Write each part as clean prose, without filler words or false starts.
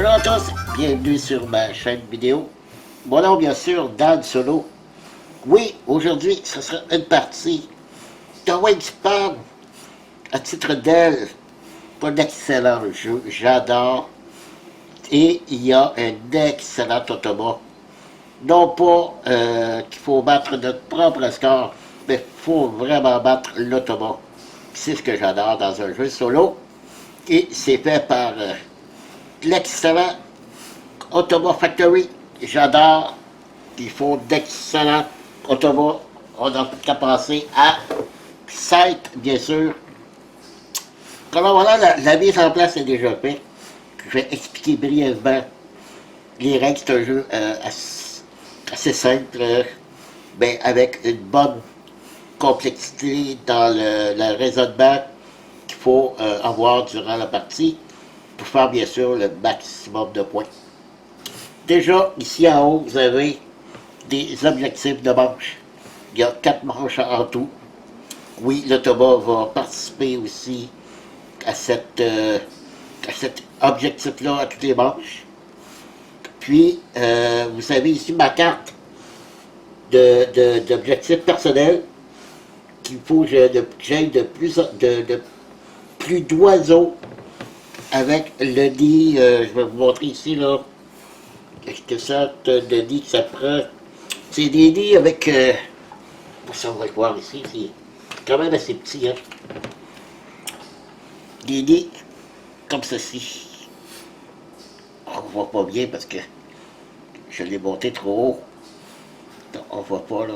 Bonjour à tous, bienvenue sur ma chaîne vidéo. Mon nom bien sûr, Dan Solo. Oui, aujourd'hui, ce sera une partie de Wingspan à titre d'aile. Pas d'excellent jeu, j'adore. Et il y a un excellent automa. Non pas qu'il faut battre notre propre score, mais il faut vraiment battre l'automa. C'est ce que j'adore dans un jeu solo. Et c'est fait par l'excellent Automa Factory. J'adore. Ils font d'excellents automa. On a qu'à passer à site, bien sûr. Alors voilà, la mise en place est déjà faite. Je vais expliquer brièvement les règles. C'est un jeu assez simple, mais avec une bonne complexité dans le raisonnement qu'il faut avoir durant la partie pour faire bien sûr le maximum de points. Déjà, ici en haut, vous avez des objectifs de manche. Il y a 4 manches en tout. Oui, l'automa va participer aussi à cet objectif-là, à toutes les manches. Puis, vous avez ici ma carte d'objectifs personnels qu'il faut que j'aille de plus d'oiseaux avec le nid. Je vais vous montrer ici, là, que ça de nid que ça prend. C'est des nids avec... ça, on va le voir ici, c'est quand même assez petit, hein. Des nids comme ceci. On ne voit pas bien parce que je l'ai monté trop haut. Donc, on ne voit pas, là.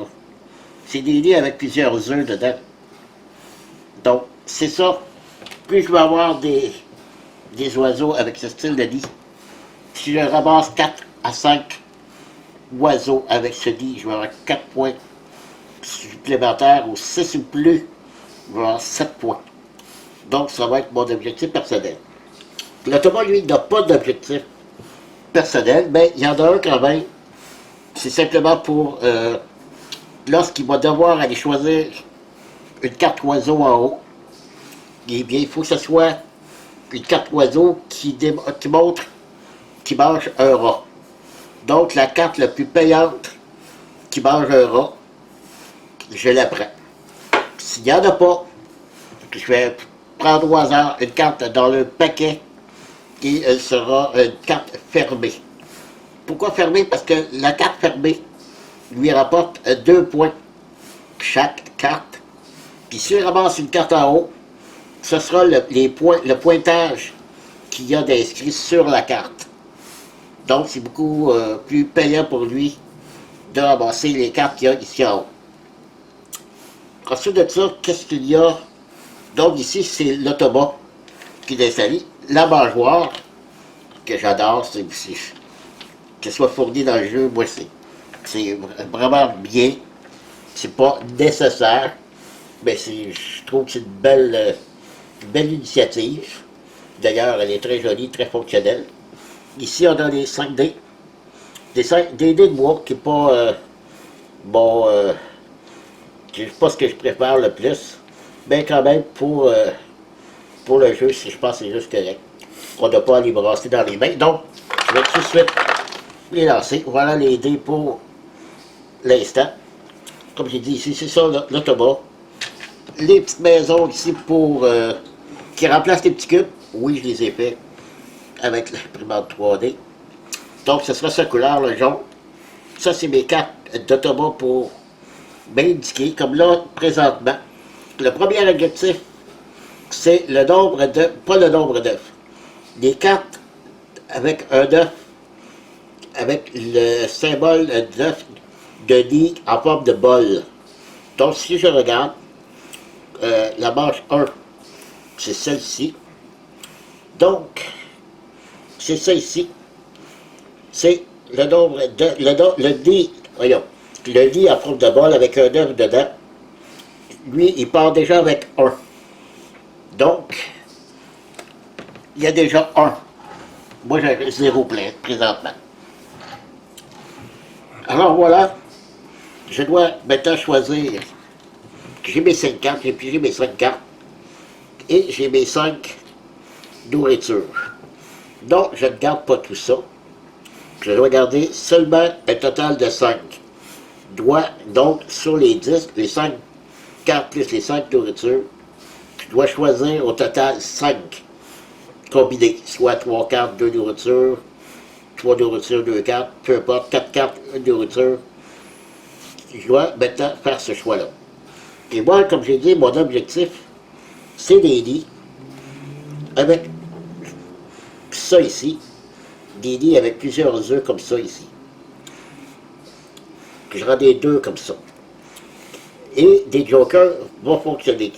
C'est des nids avec plusieurs œufs dedans. Donc, c'est ça. Plus je vais avoir des oiseaux avec ce style de nid, si je ramasse 4 à 5 oiseaux avec ce nid, je vais avoir 4 points supplémentaires, ou 6 ou plus, je vais avoir 7 points. Donc, ça va être mon objectif personnel. L'automa, lui, n'a pas d'objectif personnel, mais il y en a un quand même. C'est simplement pour, lorsqu'il va devoir aller choisir une carte oiseau en haut, eh bien, il faut que ce soit une carte oiseau qui montre qu'il mange un rat. Donc, la carte la plus payante qui mange un rat, je la prends. S'il n'y en a pas, je vais prendre au hasard une carte dans le paquet et elle sera une carte fermée. Pourquoi fermée? Parce que la carte fermée lui rapporte 2 points chaque carte. Puis si je ramasse une carte en haut, ce sera le pointage qu'il y a d'inscrit sur la carte. Donc c'est beaucoup plus payant pour lui de ramasser les cartes qu'il y a ici en haut. Ensuite de ça, qu'est-ce qu'il y a? Donc ici, c'est l'automa qui est installé. La mangeoire, que j'adore, c'est qu'elle soit fournie dans le jeu, moi c'est vraiment bien. C'est pas nécessaire, mais je trouve que c'est une belle initiative. D'ailleurs, elle est très jolie, très fonctionnelle. Ici, on a les 5 dés. Des dés de bois qui n'est pas bon. C'est pas ce que je préfère le plus. Mais quand même, pour le jeu, je pense que c'est juste correct. On n'a pas à les brasser dans les mains. Donc, je vais tout de suite les lancer. Voilà les dés pour l'instant. Comme j'ai dit ici, c'est ça l'automa. Les petites maisons ici pour qui remplacent les petits cubes. Oui, je les ai fait avec l'imprimante 3D. Donc, ce sera cette couleur, le jaune. Ça, c'est mes cartes d'automa pour m'indiquer, comme là, présentement. Le premier objectif, c'est le nombre de, pas le nombre d'œufs. Les cartes avec un œuf, avec le symbole d'œuf de nid en forme de bol. Donc, si je regarde, la manche 1, c'est celle-ci. Donc, c'est ça ici. C'est le nombre de, le nid, voyons, le nid en forme de bol avec un œuf dedans. Lui, il part déjà avec 1. Donc, il y a déjà 1. Moi, j'ai 0 plein présentement. Alors voilà, je dois maintenant choisir. J'ai mes 5 cartes, j'ai pigé mes 5 cartes. Et j'ai mes 5 nourritures. Donc, je ne garde pas tout ça. Je dois garder seulement un total de 5. Donc, sur les 10, les 5 cartes plus les 5 nourritures, je dois choisir au total 5 combinés. Soit 3 cartes, 2 nourritures, 3 nourritures, 2 cartes, peu importe, 4 cartes, 1 nourriture. Je dois maintenant faire ce choix-là. Et moi, comme j'ai dit, mon objectif, c'est des lits avec ça ici, des lits avec plusieurs œufs comme ça ici. Je rends des 2 comme ça. Et des jokers vont fonctionner.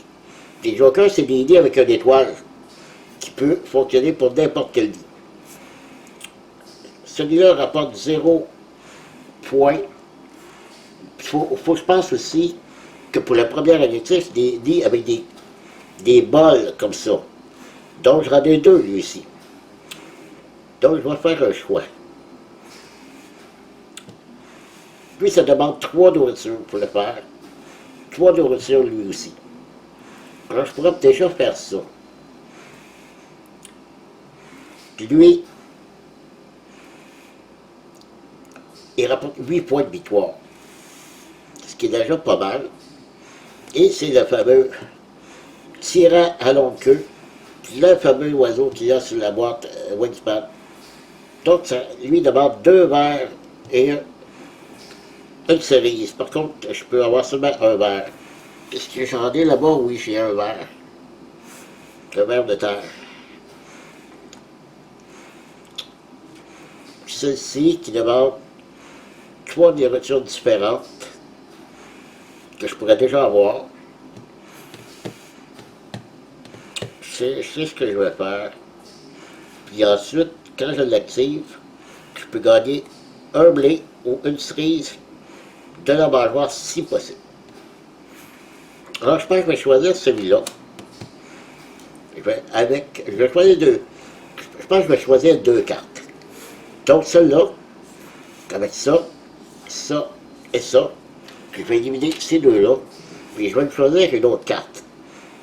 Des jokers, c'est des lits avec une étoile qui peut fonctionner pour n'importe quel lit. Celui-là rapporte 0 points. Il faut que je pense aussi que pour le premier objectif, des lits avec des bols comme ça. Donc, je rends des 2, lui aussi. Donc, je vais faire un choix. Puis, ça demande 3 nourritures pour le faire. 3 nourritures, lui aussi. Alors, je pourrais déjà faire ça. Puis lui, il rapporte 8 points de victoire. Ce qui est déjà pas mal. Et c'est le fameux tyran à longue queue, le fameux oiseau qu'il y a sur la boîte Wingspan. Donc, ça lui demande 2 verres et une cerise. Par contre, je peux avoir seulement un verre. Est-ce que j'en ai là-bas? Oui, j'ai un verre. Un verre de terre. Celle-ci qui demande 3 nourritures différentes que je pourrais déjà avoir. C'est ce que je vais faire. Puis ensuite, quand je l'active, je peux gagner un blé ou une cerise de la mangeoire si possible. Alors je pense que je vais choisir celui-là. Je vais choisir 2. Je pense que je vais choisir 2 cartes. Donc celle-là, avec ça, ça et ça, je vais éliminer ces 2-là, puis je vais me choisir une autre carte.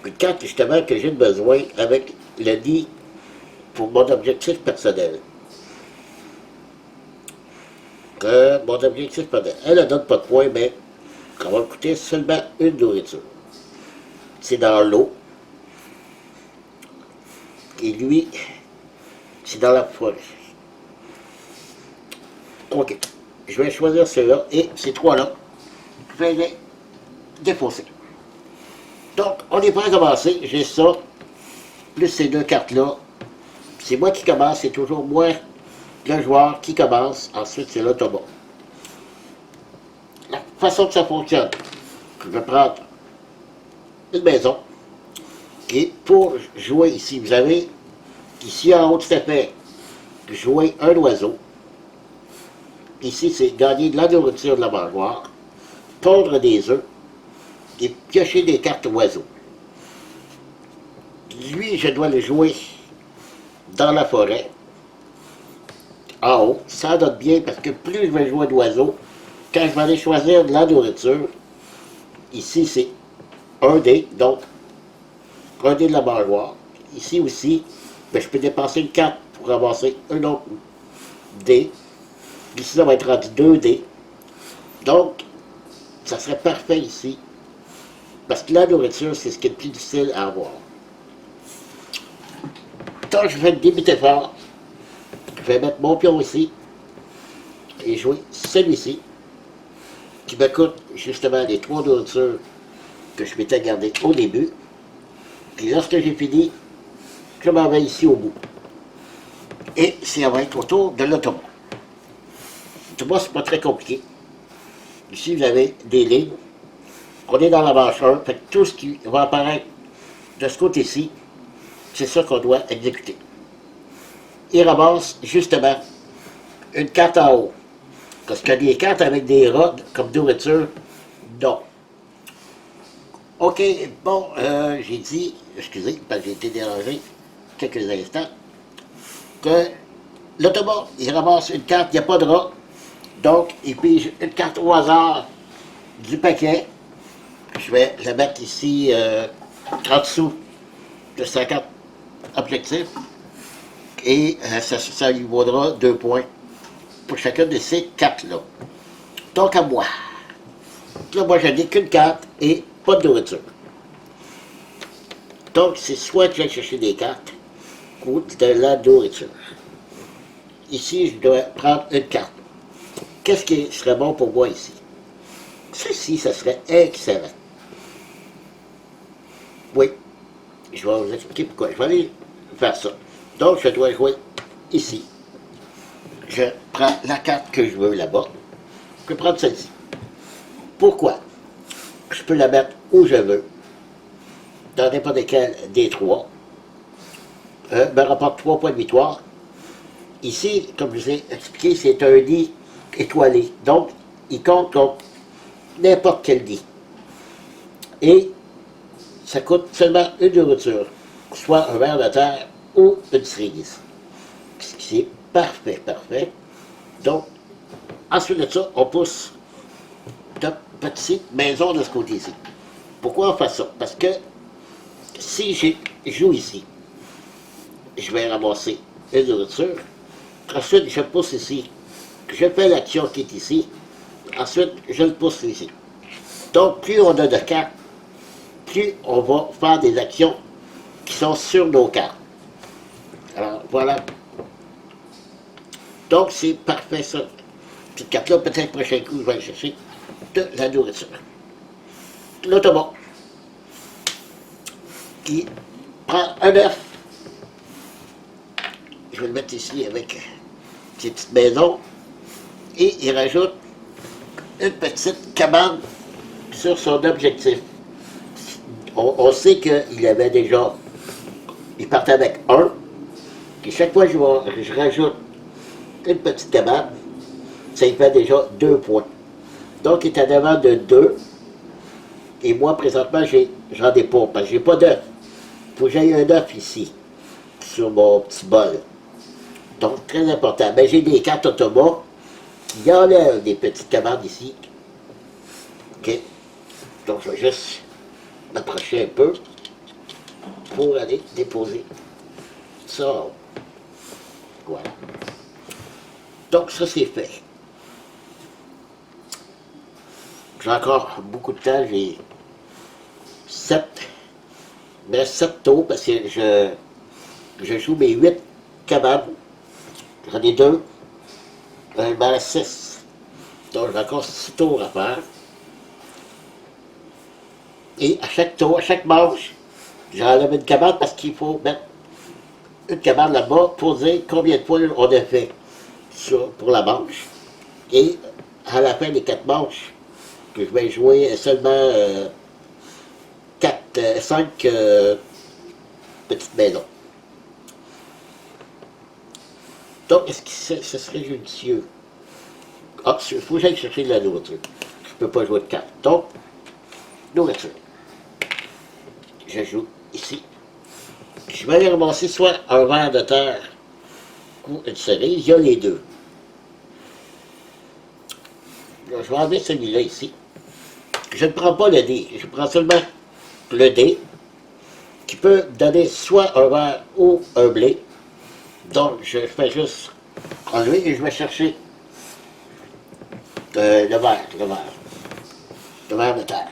Une carte justement que j'ai besoin avec le lit pour mon objectif personnel. Mon objectif personnel, elle ne donne pas de points, mais elle va me coûter seulement une nourriture. C'est dans l'eau. Et lui, c'est dans la forêt. Ok. Je vais choisir ceux-là et ces 3-là, je vais les défausser. Donc, on est prêt à commencer. J'ai ça, plus ces 2 cartes-là. C'est moi qui commence, c'est toujours moi, le joueur, qui commence. Ensuite, c'est l'autobot. La façon que ça fonctionne, je vais prendre une maison. Et pour jouer ici, vous avez ici en haut de cet effet, jouer un oiseau. Ici, c'est gagner de la nourriture de la mangeoire, pondre des œufs et piocher des cartes oiseaux. Lui, je dois le jouer dans la forêt, en haut. Ça donne bien parce que plus je vais jouer d'oiseaux, quand je vais aller choisir de la nourriture, ici c'est un dé, donc un dé de la mangeoire. Ici aussi, ben, je peux dépenser une carte pour ramasser un autre dé. Ici, ça va être rendu 2 dés. Donc, ça serait parfait ici. Parce que la nourriture, c'est ce qui est le plus difficile à avoir. Donc, je vais débuter fort. Je vais mettre mon pion ici. Et jouer celui-ci. Qui me coûte justement les 3 nourritures que je m'étais gardées au début. Puis lorsque j'ai fini, je m'en vais ici au bout. Et ça va être autour de l'autobot. L'autobot, c'est pas très compliqué. Ici, vous avez des lignes. On est dans la manche 1, fait que tout ce qui va apparaître de ce côté-ci, c'est ça qu'on doit exécuter. Il ramasse justement une carte en haut. Parce que des cartes avec des rods comme nourriture, non. Ok, bon, j'ai dit, excusez, parce que j'ai été dérangé quelques instants, que l'autobot, il ramasse une carte, il n'y a pas de rat, donc il pige une carte au hasard du paquet. Je vais la mettre ici en dessous de sa carte objectif. Et ça lui vaudra 2 points pour chacun de ces cartes-là. Donc à moi. Là, moi, je n'ai qu'une carte et pas de nourriture. Donc, c'est soit que j'aille chercher des cartes ou de la nourriture. Ici, je dois prendre une carte. Qu'est-ce qui serait bon pour moi ici? Ceci, ça serait excellent. Oui, je vais vous expliquer pourquoi. Je vais aller faire ça. Donc, je dois jouer ici. Je prends la carte que je veux là-bas. Je peux prendre celle-ci. Pourquoi? Je peux la mettre où je veux, dans n'importe quel des trois. Me rapporte 3 points de victoire. Ici, comme je vous ai expliqué, c'est un lit étoilé. Donc, il compte comme n'importe quel lit. Et ça coûte seulement une nourriture, soit un ver de terre ou une cerise. C'est parfait, parfait. Donc, ensuite de ça, on pousse de petite maison de ce côté-ci. Pourquoi on fait ça? Parce que si je joue ici, je vais ramasser une nourriture. Ensuite, je pousse ici. Je fais l'action qui est ici. Ensuite, je le pousse ici. Donc, plus on a de cartes, plus on va faire des actions qui sont sur nos cartes. Alors, voilà. Donc, c'est parfait ça. Cette carte-là, peut-être le prochain coup, je vais aller chercher de la nourriture. L'automate, qui prend un œuf. Je vais le mettre ici avec ces petites maisons. Et il rajoute une petite cabane sur son objectif. On sait qu'il avait déjà, il partait avec un, et chaque fois que je rajoute une petite cabane, ça y fait déjà 2 points. Donc il est en avant de 2, et moi présentement j'en ai pas, parce que j'ai pas d'œuf. Il faut que j'aille un œuf ici, sur mon petit bol. Donc très important. Mais j'ai des cartes automates qui enlèvent des petites cabanes ici. OK? Donc je vais juste m'approcher un peu pour aller déposer ça. Voilà. Donc ça c'est fait. J'ai encore beaucoup de temps, j'ai 7 tours parce que je joue mes 8 cabanes. J'en ai 2, il m'en reste 6. Donc j'ai encore 6 tours à faire. Et à chaque tour, à chaque manche, j'enlève une cabane parce qu'il faut mettre une cabane là-bas pour dire combien de points on a fait pour la manche. Et à la fin des 4 manches, que je vais jouer seulement 5 petites maisons. Donc, est-ce que ce serait judicieux? Ah, il faut que j'aille chercher de la nourriture. Je ne peux pas jouer de cartes. Donc, nourriture. Je joue ici. Je vais aller ramasser soit un ver de terre ou une cerise. Il y a les deux. Donc, je vais enlever celui-là ici. Je ne prends pas le dé. Je prends seulement le dé qui peut donner soit un ver ou un blé. Donc, je fais juste enlever et je vais chercher le ver de terre.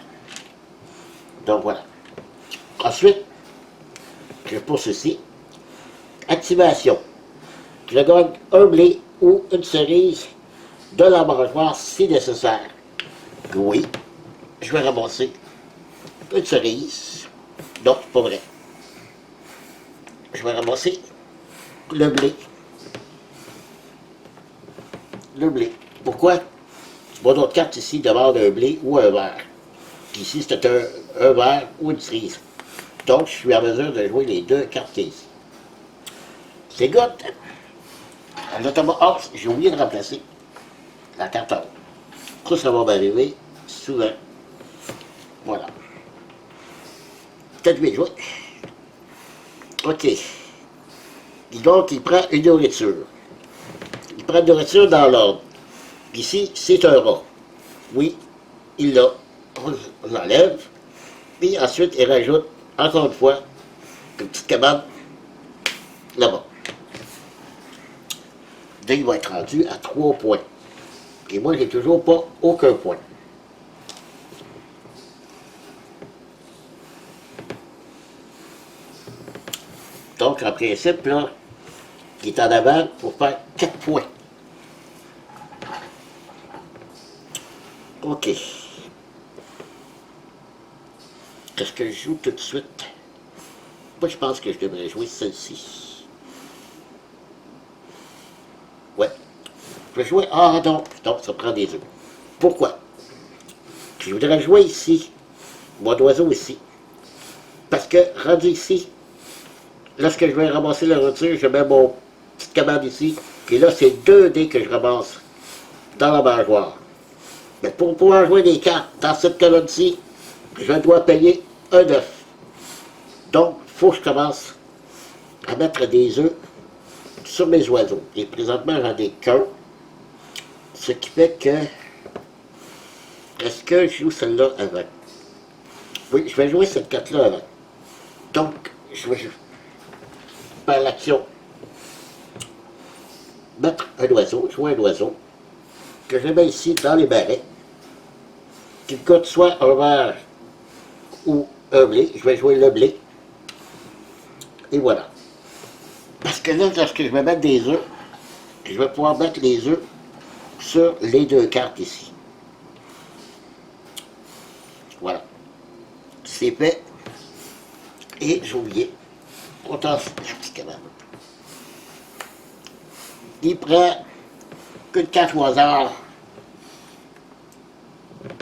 Donc, voilà. Ensuite, je pousse ici. Activation. Je gagne un blé ou une cerise de la mangeoire si nécessaire. Oui, je vais ramasser une cerise. Non, c'est pas vrai. Je vais ramasser le blé. Le blé. Pourquoi? Mon autre carte ici demande un blé ou un verre. Ici, c'est un verre ou une cerise. Donc, je suis en mesure de jouer les 2 cartes ici. C'est good. L'automate Horse, j'ai oublié de remplacer la carte en haut. Ça va m'arriver souvent. Voilà. Peut-être bien joué. OK. Et donc, il prend une nourriture. Il prend une nourriture dans l'ordre. Ici, c'est un rat. Oui, il l'a. On l'enlève. Puis ensuite, il rajoute, encore une fois, une petite cabane là-bas. Là, il va être rendu à 3 points. Et moi, j'ai toujours pas aucun point. Donc, en principe, là, qui est en avant pour faire 4 points. OK. Qu'est-ce que je joue tout de suite? Moi, je pense que je devrais jouer celle-ci. Ouais. Je vais jouer... Ah non, non, ça prend des œufs. Pourquoi? Je voudrais jouer ici. Moi d'oiseau ici. Parce que, rendu ici, lorsque je vais ramasser la roture, je mets mon petite cabane ici. Et là, c'est 2 dés que je ramasse dans la mangeoire. Mais pour pouvoir jouer des cartes dans cette colonne-ci, je dois payer un œuf. Donc, il faut que je commence à mettre des œufs sur mes oiseaux. Et présentement, j'en ai qu'un. Ce qui fait que... Est-ce que je joue celle-là avant? Oui, je vais jouer cette carte-là avant. Donc, je vais faire l'action. Mettre un oiseau, jouer un oiseau, que je mets ici dans les barrets, qui me coûte soit un verre ou un blé. Je vais jouer le blé. Et voilà. Parce que là, lorsque je vais mettre des œufs, je vais pouvoir mettre les œufs sur les 2 cartes ici. Voilà. C'est fait. Et j'ai oublié. On tasse la petite cabane. Il prend qu'une carte au hasard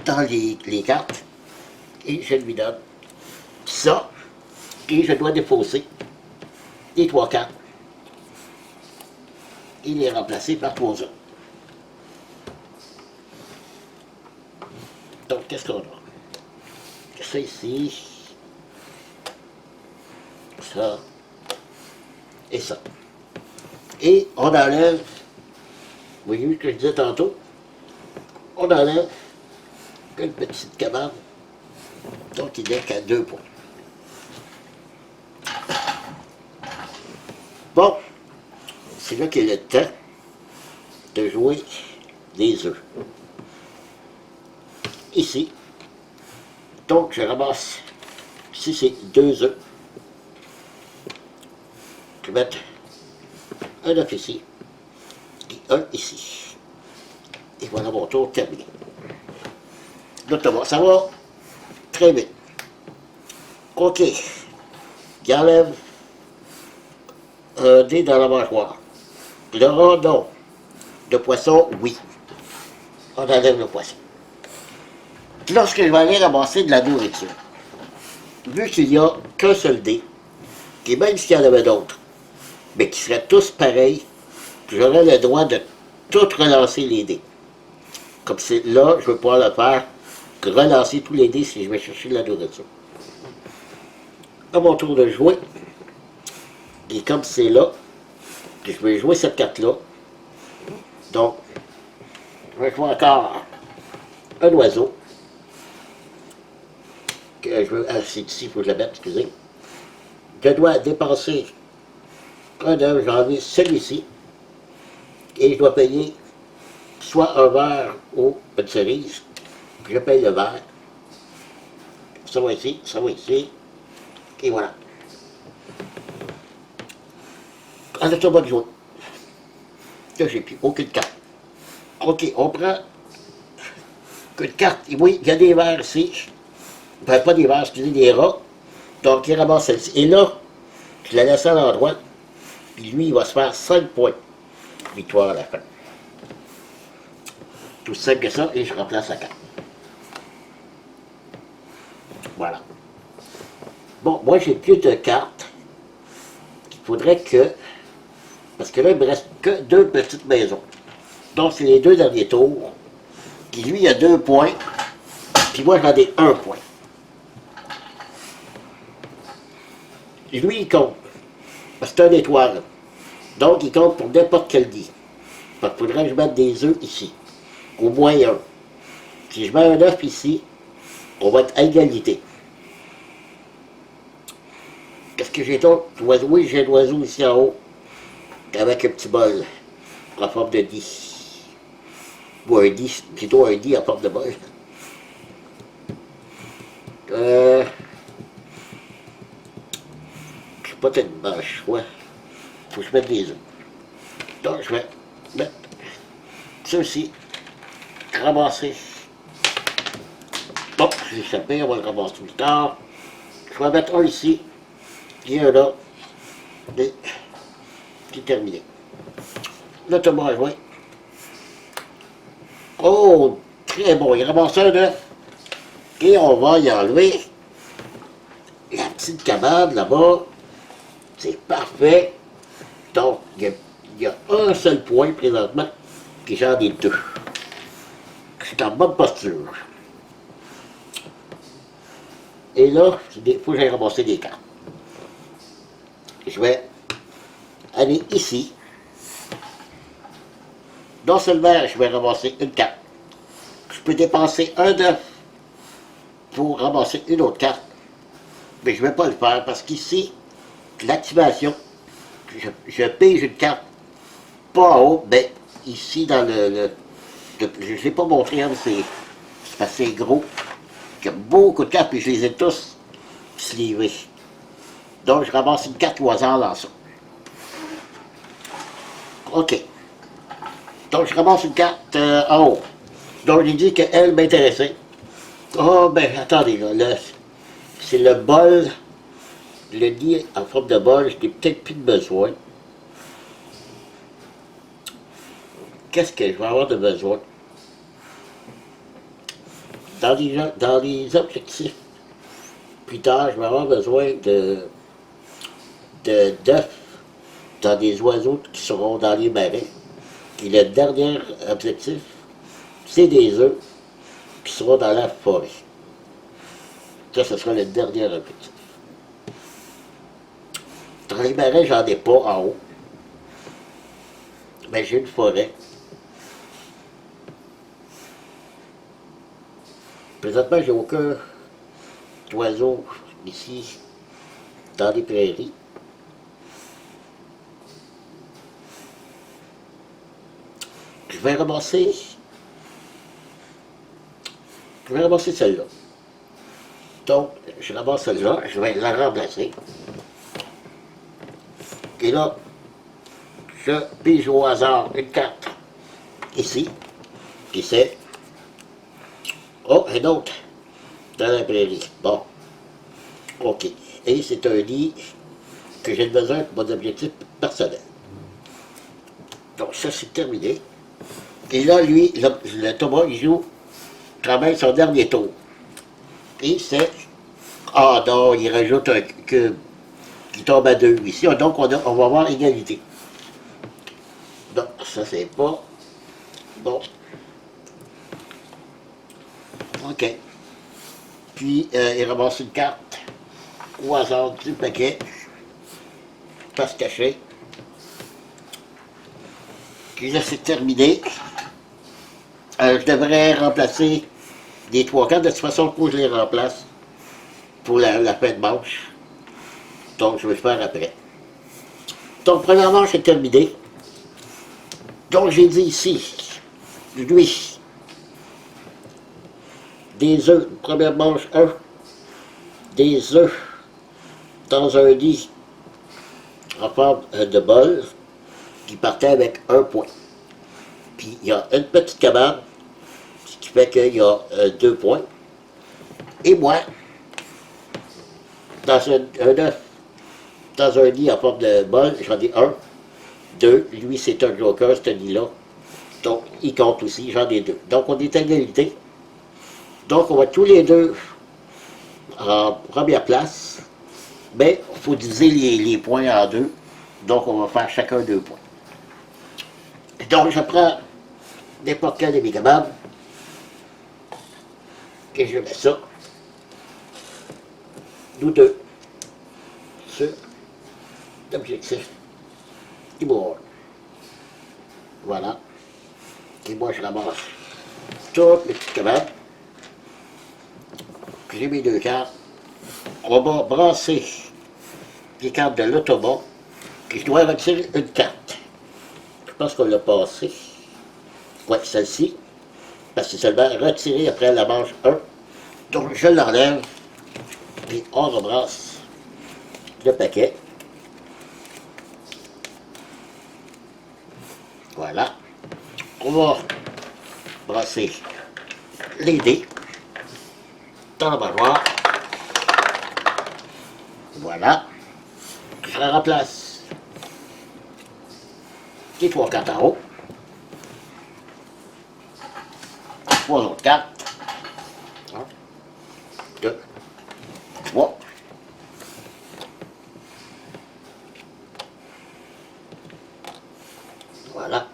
dans les cartes. Et je lui donne ça. Et je dois défausser les 3 cartes. Et les remplacer par 3 autres. Donc, qu'est-ce qu'on a? Ça ici, ça, et ça. Et on enlève, vous voyez ce que je disais tantôt, on enlève une petite cabane, donc il n'est qu'à 2 points. Bon, c'est là qu'il est le temps de jouer des œufs. Ici, donc je ramasse, ici c'est 2 œufs. Je vais mettre un œuf ici, et un ici. Et voilà mon tour terminé. Là, ça va très vite. OK. Il enlève un dé dans la mangeoire. Le rat, non. Le poisson, oui. On enlève le poisson. Lorsque je vais aller ramasser de la nourriture, vu qu'il n'y a qu'un seul dé, et même s'il y en avait d'autres, mais qui seraient tous pareils, j'aurais le droit de tout relancer les dés. Comme c'est là, je vais pouvoir le faire, relancer tous les dés si je vais chercher de la nourriture. À mon tour de jouer, et comme c'est là, je vais jouer cette carte-là, donc, je vais jouer encore un oiseau, que je veux, c'est ici, il faut que je la mette, excusez. Je dois dépenser un œuf, j'en ai celui-ci, et je dois payer soit un verre ou une cerise, puis je paye le verre. Ça va ici, et voilà. En a pas de jouer. Là, j'ai plus aucune carte. OK, on prend une carte. Oui, il y a des verres ici. Enfin, pas des verres, excusez, des rats. Donc, il ramasse celle-ci. Et là, je la laisse à l'endroit. Puis lui, il va se faire 5 points. Victoire à la fin. Tout simple que ça, et je remplace la carte. Voilà. Bon, moi, j'ai plus de cartes. Il faudrait que... Parce que là, il me reste que 2 petites maisons. Donc, c'est les 2 derniers tours. Puis lui, il a 2 points. Puis moi, j'en ai 1 point. Lui, il compte. Parce que c'est un étoile. Donc, il compte pour n'importe quel dé. Fait qu'il faudrait que je mette des œufs ici. Au moins 1. Si je mets un œuf ici, on va être à égalité. Qu'est-ce que j'ai d'autre? Oui, j'ai un oiseau ici en haut. Avec un petit bol. en forme de 10. Ou un 10, plutôt un 10 en forme de bol. Je sais pas tellement le choix. Faut que je mette des œufs. Donc je vais mettre ceci, ramasser. Bon, j'ai échappé, on va le ramasser plus tard. Je vais mettre un ici, et un là, et c'est terminé. Le tomate joint. Oh, très bon, il ramasse un œuf. Et on va y enlever la petite cabane là-bas. C'est parfait. Donc, il y a un seul point présentement qui j'en ai deux. Je suis en bonne posture. Et là, il faut que j'aille ramasser des cartes. Je vais aller ici. Non seulement je vais ramasser une carte, je peux dépenser un œuf pour ramasser une autre carte, mais je ne vais pas le faire parce qu'ici, l'activation, je pige une carte pas en haut, mais ici dans je ne l'ai pas montré, hein, c'est assez gros. Il y a beaucoup de cartes, puis je les ai tous slivés. Donc je ramasse une carte au hasard dans ça. OK. Donc je ramasse une carte en haut. Donc j'ai dit qu'elle m'intéressait. Oh ben attendez là, c'est le bol. Le lit en forme de bol, je n'ai peut-être plus de besoin. Qu'est-ce que je vais avoir de besoin? Dans les objectifs, plus tard, je vais avoir besoin d'œufs dans des oiseaux qui seront dans les marais. Et le dernier objectif, c'est des œufs qui seront dans la forêt. Ça, ce sera le dernier objectif. Dans les marais, j'en ai pas en haut. Mais j'ai une forêt. Présentement, j'ai aucun oiseau ici dans les prairies. Je vais ramasser celle-là. Donc, je ramasse celle-là, je vais la remplacer. Et là, je pige au hasard une carte ici, qui c'est. Oh, un autre dans la prairie. Bon, OK. Et c'est un lit que j'ai besoin pour mon objectif personnel. Donc, ça, c'est terminé. Et là, lui, le Thomas, il travaille son dernier tour. Et c'est... Ah non, il rajoute un cube qui tombe à 2 ici. Donc, on va avoir égalité. Non, ça, c'est pas... Bon. OK. Puis, il ramasse une carte au hasard du paquet. Pas se cacher. Puis là, c'est terminé. Je devrais remplacer les 3 cartes. De toute façon, il faut que je les remplace pour la fin de manche. Donc, je vais le faire après. Donc, première manche est terminée. Donc, j'ai dit ici, lui, des œufs, première manche 1, des œufs dans un lit en forme de bol qui partait avec 1 point. Puis, il y a une petite cabane, ce qui fait qu'il y a 2 points. Et moi, dans un œuf, dans un lit en forme de bol, j'en ai 1, 2. Lui, c'est un joker, ce lit-là. Donc, il compte aussi, j'en ai 2. Donc, on est à égalité. Donc, on va tous les deux en première place. Mais il faut diviser les points en 2. Donc, on va faire chacun 2 points. Donc, je prends n'importe quel de mes cabanes. Et je mets ça. Nous deux. Sur l'objectif du board. Voilà. Et moi, je ramasse toutes mes petites cabanes. J'ai mes 2 cartes. On va brasser les cartes de l'autobot. Puis je dois retirer une carte. pense qu'on l'a passé. Ouais, celle-ci. Parce que c'est seulement retiré après la manche 1. Donc je l'enlève. Puis on rebrasse le paquet. Voilà. On va brasser les dés dans la baignoire. Voilà. Je remplace les 3 cartes en haut. 3 autres cartes. 1, 2, 3. Voilà.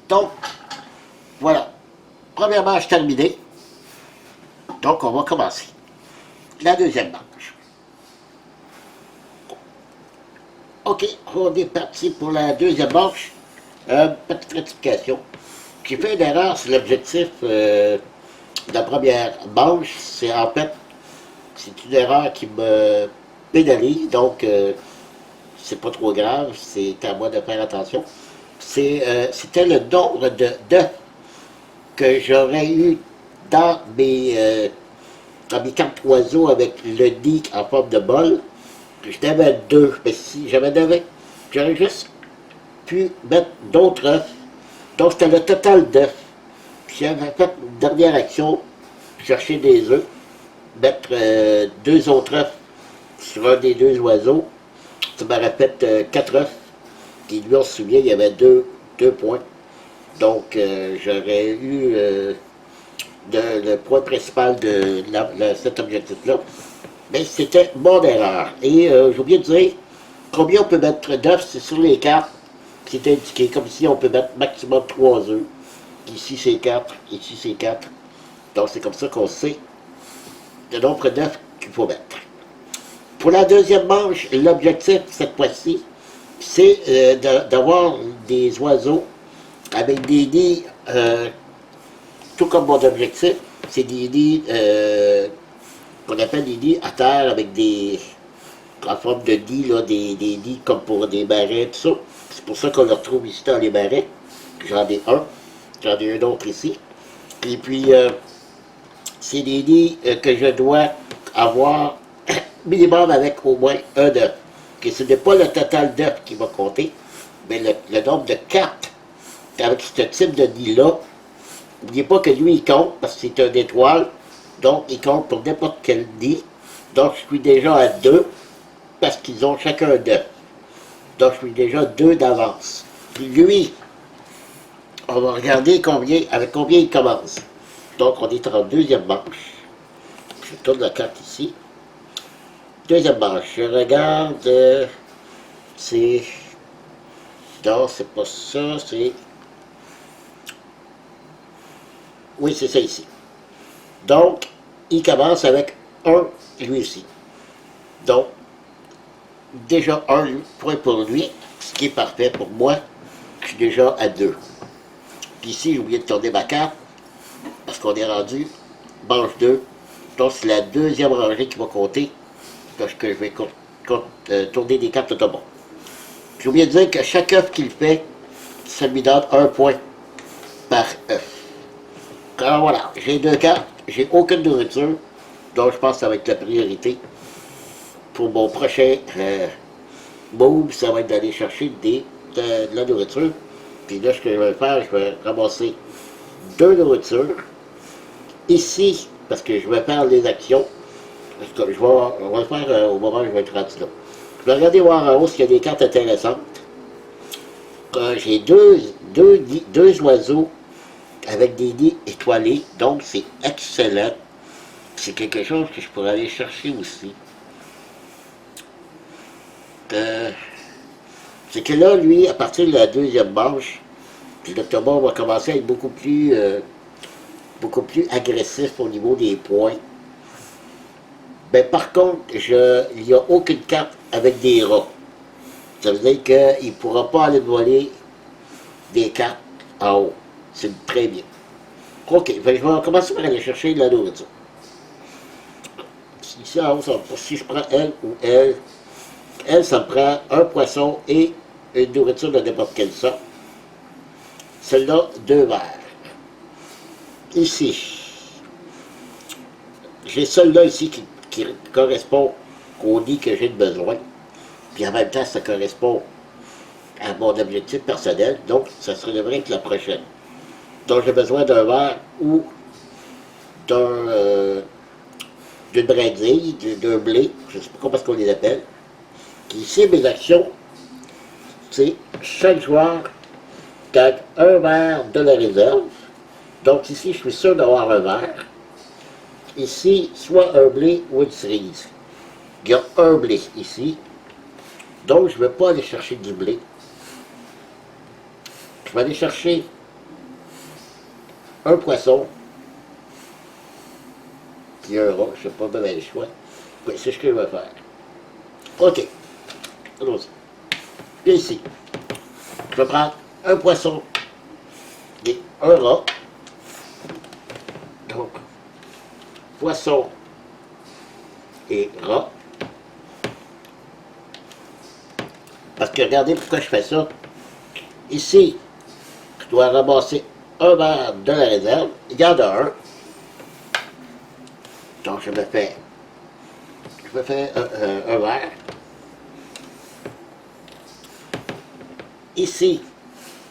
Donc, voilà. Première manche terminée. Donc, on va commencer. La deuxième manche. OK, on est parti pour la deuxième manche. Petite rectification. J'ai fait une erreur sur l'objectif de la première manche. C'est en fait, c'est une erreur qui me pénalise. Donc, c'est pas trop grave. C'est à moi de faire attention. C'était le nombre d'œufs que j'aurais eu dans mes cartes oiseaux avec le nid en forme de bol. Je n'avais 2, mais si j'avais j'aurais juste pu mettre d'autres œufs. Donc c'était le total d'œufs. Puis j'avais fait une dernière action, chercher des œufs, mettre 2 autres œufs sur un des 2 oiseaux. Ça m'aurait fait 4 œufs. Puis lui, on se souvient, il y avait 2 points. Donc j'aurais eu le point principal de cet objectif-là. Mais c'était mon erreur. Et j'ai oublié de dire combien on peut mettre d'œufs, c'est sur les cartes. C'est indiqué, comme ici on peut mettre maximum 3 œufs. Ici c'est 4, ici c'est 4. Donc c'est comme ça qu'on sait le nombre d'œufs qu'il faut mettre. Pour la deuxième manche, l'objectif cette fois-ci, c'est d'avoir des oiseaux avec des nids, tout comme mon objectif, c'est des nids qu'on appelle des nids à terre avec des, en forme de nids, là, des nids comme pour des marais, tout ça. C'est pour ça qu'on le retrouve ici dans les marais. J'en ai un autre ici. Et puis, c'est des nids que je dois avoir minimum avec au moins un œuf. Que ce n'est pas le total d'œufs qui va compter, mais le nombre de cartes avec ce type de nid-là. N'oubliez pas que lui, il compte, parce que c'est une étoile, donc il compte pour n'importe quel nid. Donc je suis déjà à 2, parce qu'ils ont chacun 2. Donc je suis déjà 2 d'avance. Puis lui, on va regarder avec combien il commence. Donc on est en deuxième manche. Je tourne la carte ici. Deuxième manche, je regarde, c'est... Non, c'est pas ça, c'est... Oui, c'est ça ici. Donc, il commence avec 1, lui aussi. Donc, déjà 1 point pour lui, ce qui est parfait pour moi. Je suis déjà à 2. Puis ici, j'ai oublié de tourner ma carte, parce qu'on est rendu manche 2. Donc, c'est la deuxième rangée qui va compter, parce que je vais tourner des cartes de bon. J'ai oublié de dire que chaque œuf qu'il fait, ça lui donne 1 point par œuf. Alors voilà, j'ai 2 cartes, j'ai aucune nourriture, donc je pense que ça va être la priorité. Pour mon prochain move, ça va être d'aller chercher de la nourriture. Puis là, ce que je vais faire, je vais ramasser 2 nourritures. Ici, parce que je vais faire les actions, parce que on va le faire au moment où je vais être rendu là. Je vais regarder voir en haut s'il y a des cartes intéressantes. J'ai deux oiseaux avec des nids étoilés, donc c'est excellent. C'est quelque chose que je pourrais aller chercher aussi. C'est que là, lui, à partir de la deuxième manche, le Dr. Moore va commencer à être beaucoup plus agressif au niveau des points. Mais par contre, il n'y a aucune carte avec des rats. Ça veut dire qu'il ne pourra pas aller voler des cartes en haut. C'est très bien. OK, je vais commencer par aller chercher de la nourriture. Ici en haut, si je prends elle ou elle, Elle, ça me prend un poisson et une nourriture de n'importe quelle sorte. Celle-là, 2 verres. Ici, j'ai celui-là ici qui correspond au lit que j'ai besoin. Puis en même temps, ça correspond à mon objectif personnel. Donc, ça devrait être la prochaine. Donc, j'ai besoin d'un verre ou d'une brindille, d'un blé, je ne sais pas comment on les appelle. Puis ici, mes actions, c'est chaque joueur gagne un verre de la réserve. Donc ici, je suis sûr d'avoir un verre. Ici, soit un blé ou une cerise. Il y a un blé ici. Donc, je ne vais pas aller chercher du blé. Je vais aller chercher un poisson. Puis un rat, je ne sais pas bien le choix. Oui, c'est ce que je vais faire. OK. Allons-y. Puis ici, je vais prendre un poisson et un rat. Donc, poisson et rat. Parce que regardez pourquoi je fais ça. Ici, je dois ramasser un verre de la réserve. Il y en a un. Donc, je me fais un verre. Ici,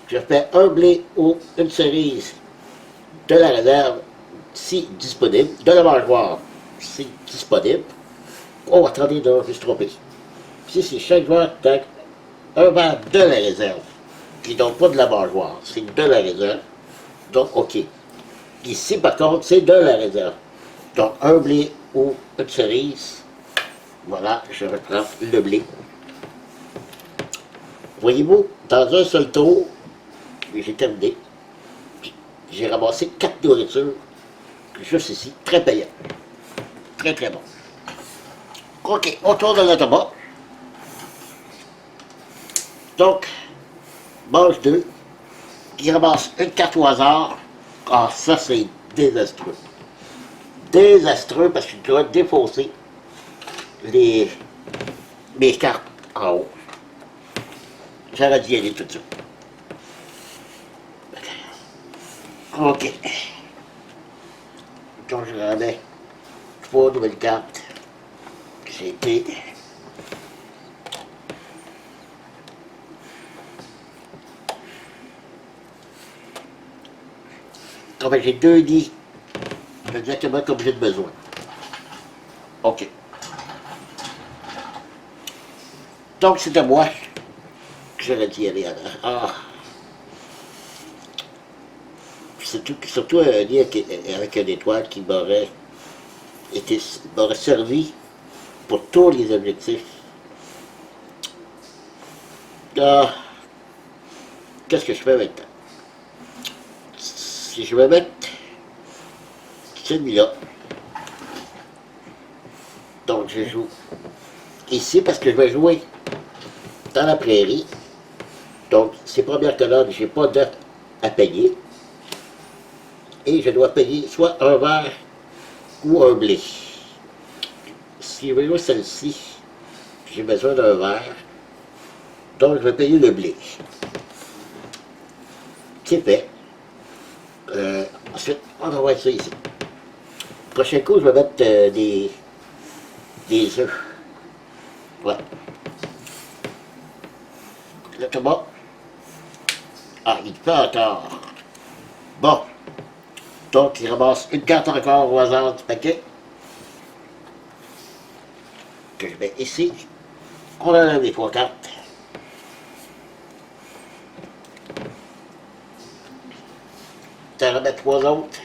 je fais un blé ou une cerise de la réserve, si disponible, de la mangeoire, si disponible. Oh, attendez, là, je me suis trompé. Ici, c'est chaque joueur gagne un verre de la réserve, qui donc pas de la mangeoire, c'est de la réserve. Donc, OK. Ici, par contre, c'est de la réserve. Donc, un blé ou une cerise. Voilà, je reprends le blé. Voyez-vous, dans un seul tour, j'ai terminé. J'ai ramassé 4 nourritures, juste ici, très payant. Très, très bon. OK, on tourne dans l'automat. Donc, manche 2, qui ramasse une carte au hasard. Ah, ça, c'est désastreux. Désastreux parce que je dois défausser mes cartes en haut. J'aurais dû y aller tout de suite. OK. Donc, je remets 3 nouvelles cartes. J'ai été. En fait, j'ai 2 lits. Exactement comme j'ai besoin. OK. Donc, c'est à moi que j'aurais dû y aller avant. Ah. Surtout un lit avec une étoile qui m'aurait servi pour tous les objectifs. Ah. Qu'est-ce que je fais maintenant? Si je vais mettre celui-là, donc je joue ici parce que je vais jouer dans la prairie. Donc, ces premières colonnes, je n'ai pas d'œuf à payer. Et je dois payer soit un verre ou un blé. Si je veux jouer celle-ci, j'ai besoin d'un verre. Donc, je vais payer le blé. C'est fait. Ensuite, on va voir ça ici. Prochain coup, je vais mettre des œufs. Ouais. Le tomate. Ah, il fait encore. Bon. Donc, il ramasse une carte encore au hasard du paquet. Que je mets ici. On enlève les 3 cartes. T'en remets 3 autres.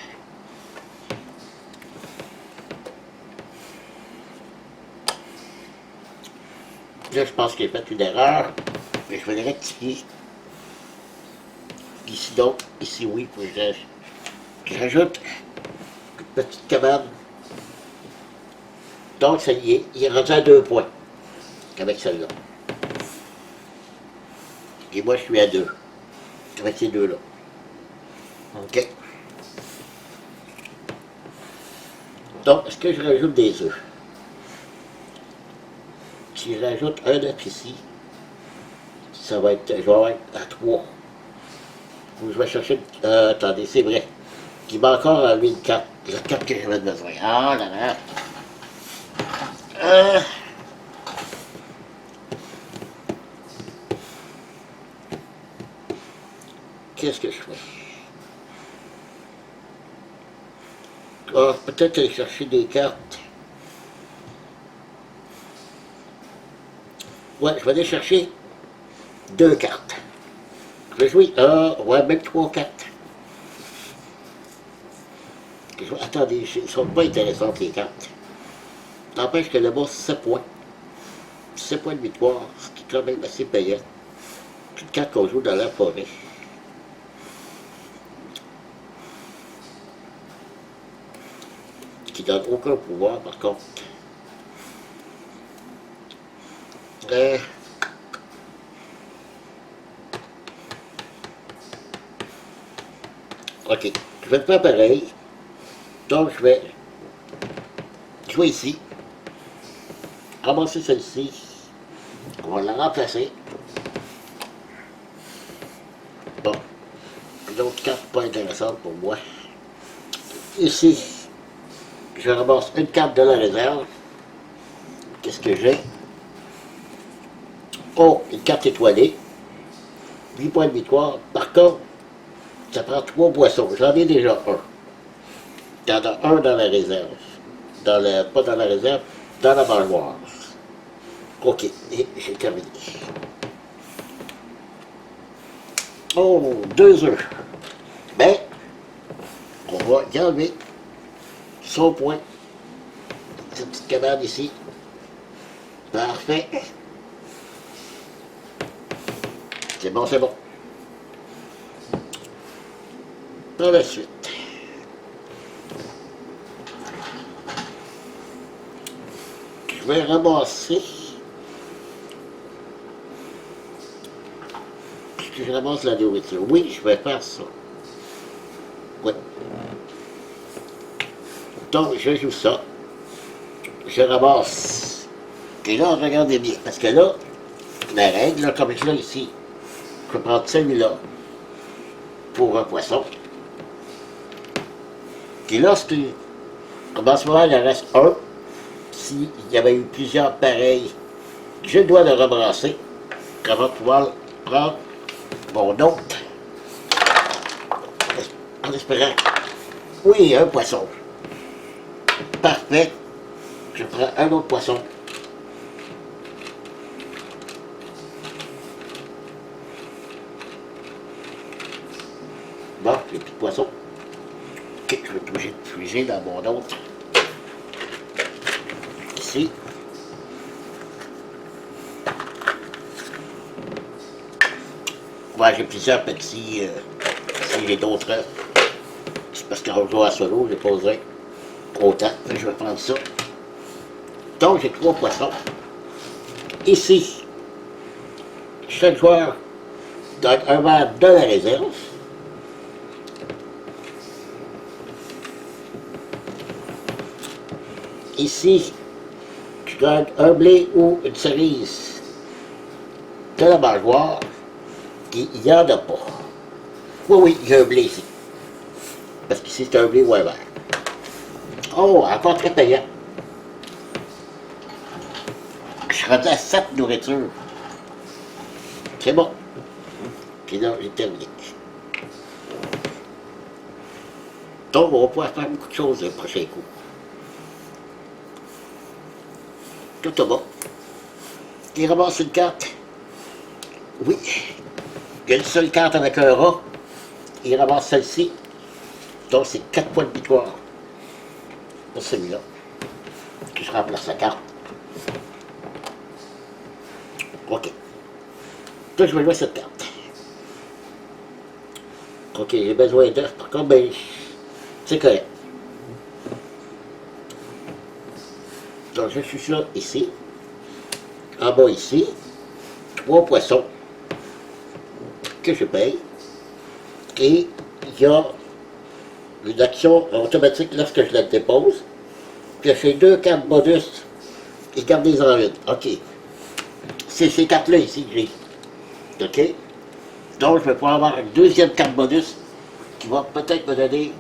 Là, je pense que j'ai fait une erreur. Mais je vais les rectifier. Ici donc, ici oui, il faut que je rajoute une petite cabane. Donc, ça y est, il est rendu à 2 points avec celle-là. Et moi, je suis à 2 avec ces deux-là. OK. Donc, est-ce que je rajoute des œufs? Si je rajoute un 9 ici, ça va être, je vais avoir à 3. Je vais chercher, attendez, c'est vrai. Il m'a encore enlevé une carte. La carte que j'avais besoin. Ah là là. Qu'est-ce que je fais? Ah, peut-être aller chercher des cartes. Ouais, je vais aller chercher 2 cartes. Je vais jouer ouais, même 3 cartes. Attendez, ils sont pas intéressantes les cartes. N'empêche que là-bas, 7 points. 7 points de victoire, ce qui est quand même assez payant. C'est une carte qu'on joue dans la forêt. Qui donne aucun pouvoir, par contre. Ok, je vais faire pareil. Donc, je vais jouer ici. Ramasser celle-ci. On va la remplacer. Bon, l'autre carte pas intéressante pour moi. Ici, je ramasse une carte de la réserve. Qu'est-ce que j'ai? Oh, une carte étoilée. 8 points de victoire. Par contre, ça prend 3 poissons. J'en ai déjà un. Il y en a un dans la réserve. Pas dans la réserve, dans la mangeoire. Ok, et j'ai terminé. Oh, 2 œufs. Mais, on va y enlever son point. Cette petite cabane ici. Parfait. C'est bon, c'est bon. Par la suite. Je vais ramasser. Est-ce que je ramasse la nourriture? Oui, je vais faire ça. Oui. Donc, je joue ça. Je ramasse. Et là, regardez bien. Parce que là, la règle, là, comme je l'ai ici, je vais prendre celui-là pour un poisson. Et là, comme en ce moment, il en reste un. S'il y avait eu plusieurs pareils, je dois le rebrasser avant de pouvoir prendre mon autre. En espérant. Oui, un poisson. Parfait. Je prends un autre poisson. Bon, j'ai plus de poisson. Ok, je vais être obligé de puiser dans mon autre. Ici. Ouais, j'ai plusieurs petits. Si j'ai d'autres. C'est parce qu'en jouant à solo, j'ai pas besoin autant. Je vais prendre ça. Donc, j'ai 3 poissons. Ici, chaque joueur gagne un verre de la réserve. Ici, je gagne un blé ou une cerise de la mangeoire. Il n'y en a pas. Oui, oui, il y a un blé ici. Parce qu'ici, c'est un blé ou un verre. Oh, encore très payant. Je suis rendu à 7 nourritures. C'est bon. Puis là, j'ai terminé. Donc, on va pouvoir faire beaucoup de choses le prochain coup. Tout est bon. Il ramasse une carte. Oui. Il y a une seule carte avec un rat. Il ramasse celle-ci. Donc, c'est 4 points de victoire. Pour celui-là. Que je remplace la carte. OK. Là, je vais jouer cette carte. OK, j'ai besoin d'œufs. Par contre, ben, c'est correct. Donc, je suis là, ici. En bas, ici. 3 poissons. Que je paye. Et il y a une action automatique lorsque je la dépose. Puis, j'ai 2 cartes bonus. Et gardez-en une. OK. C'est ces cartes-là ici que j'ai. OK? Donc, je vais pouvoir avoir une deuxième carte bonus qui va peut-être me donner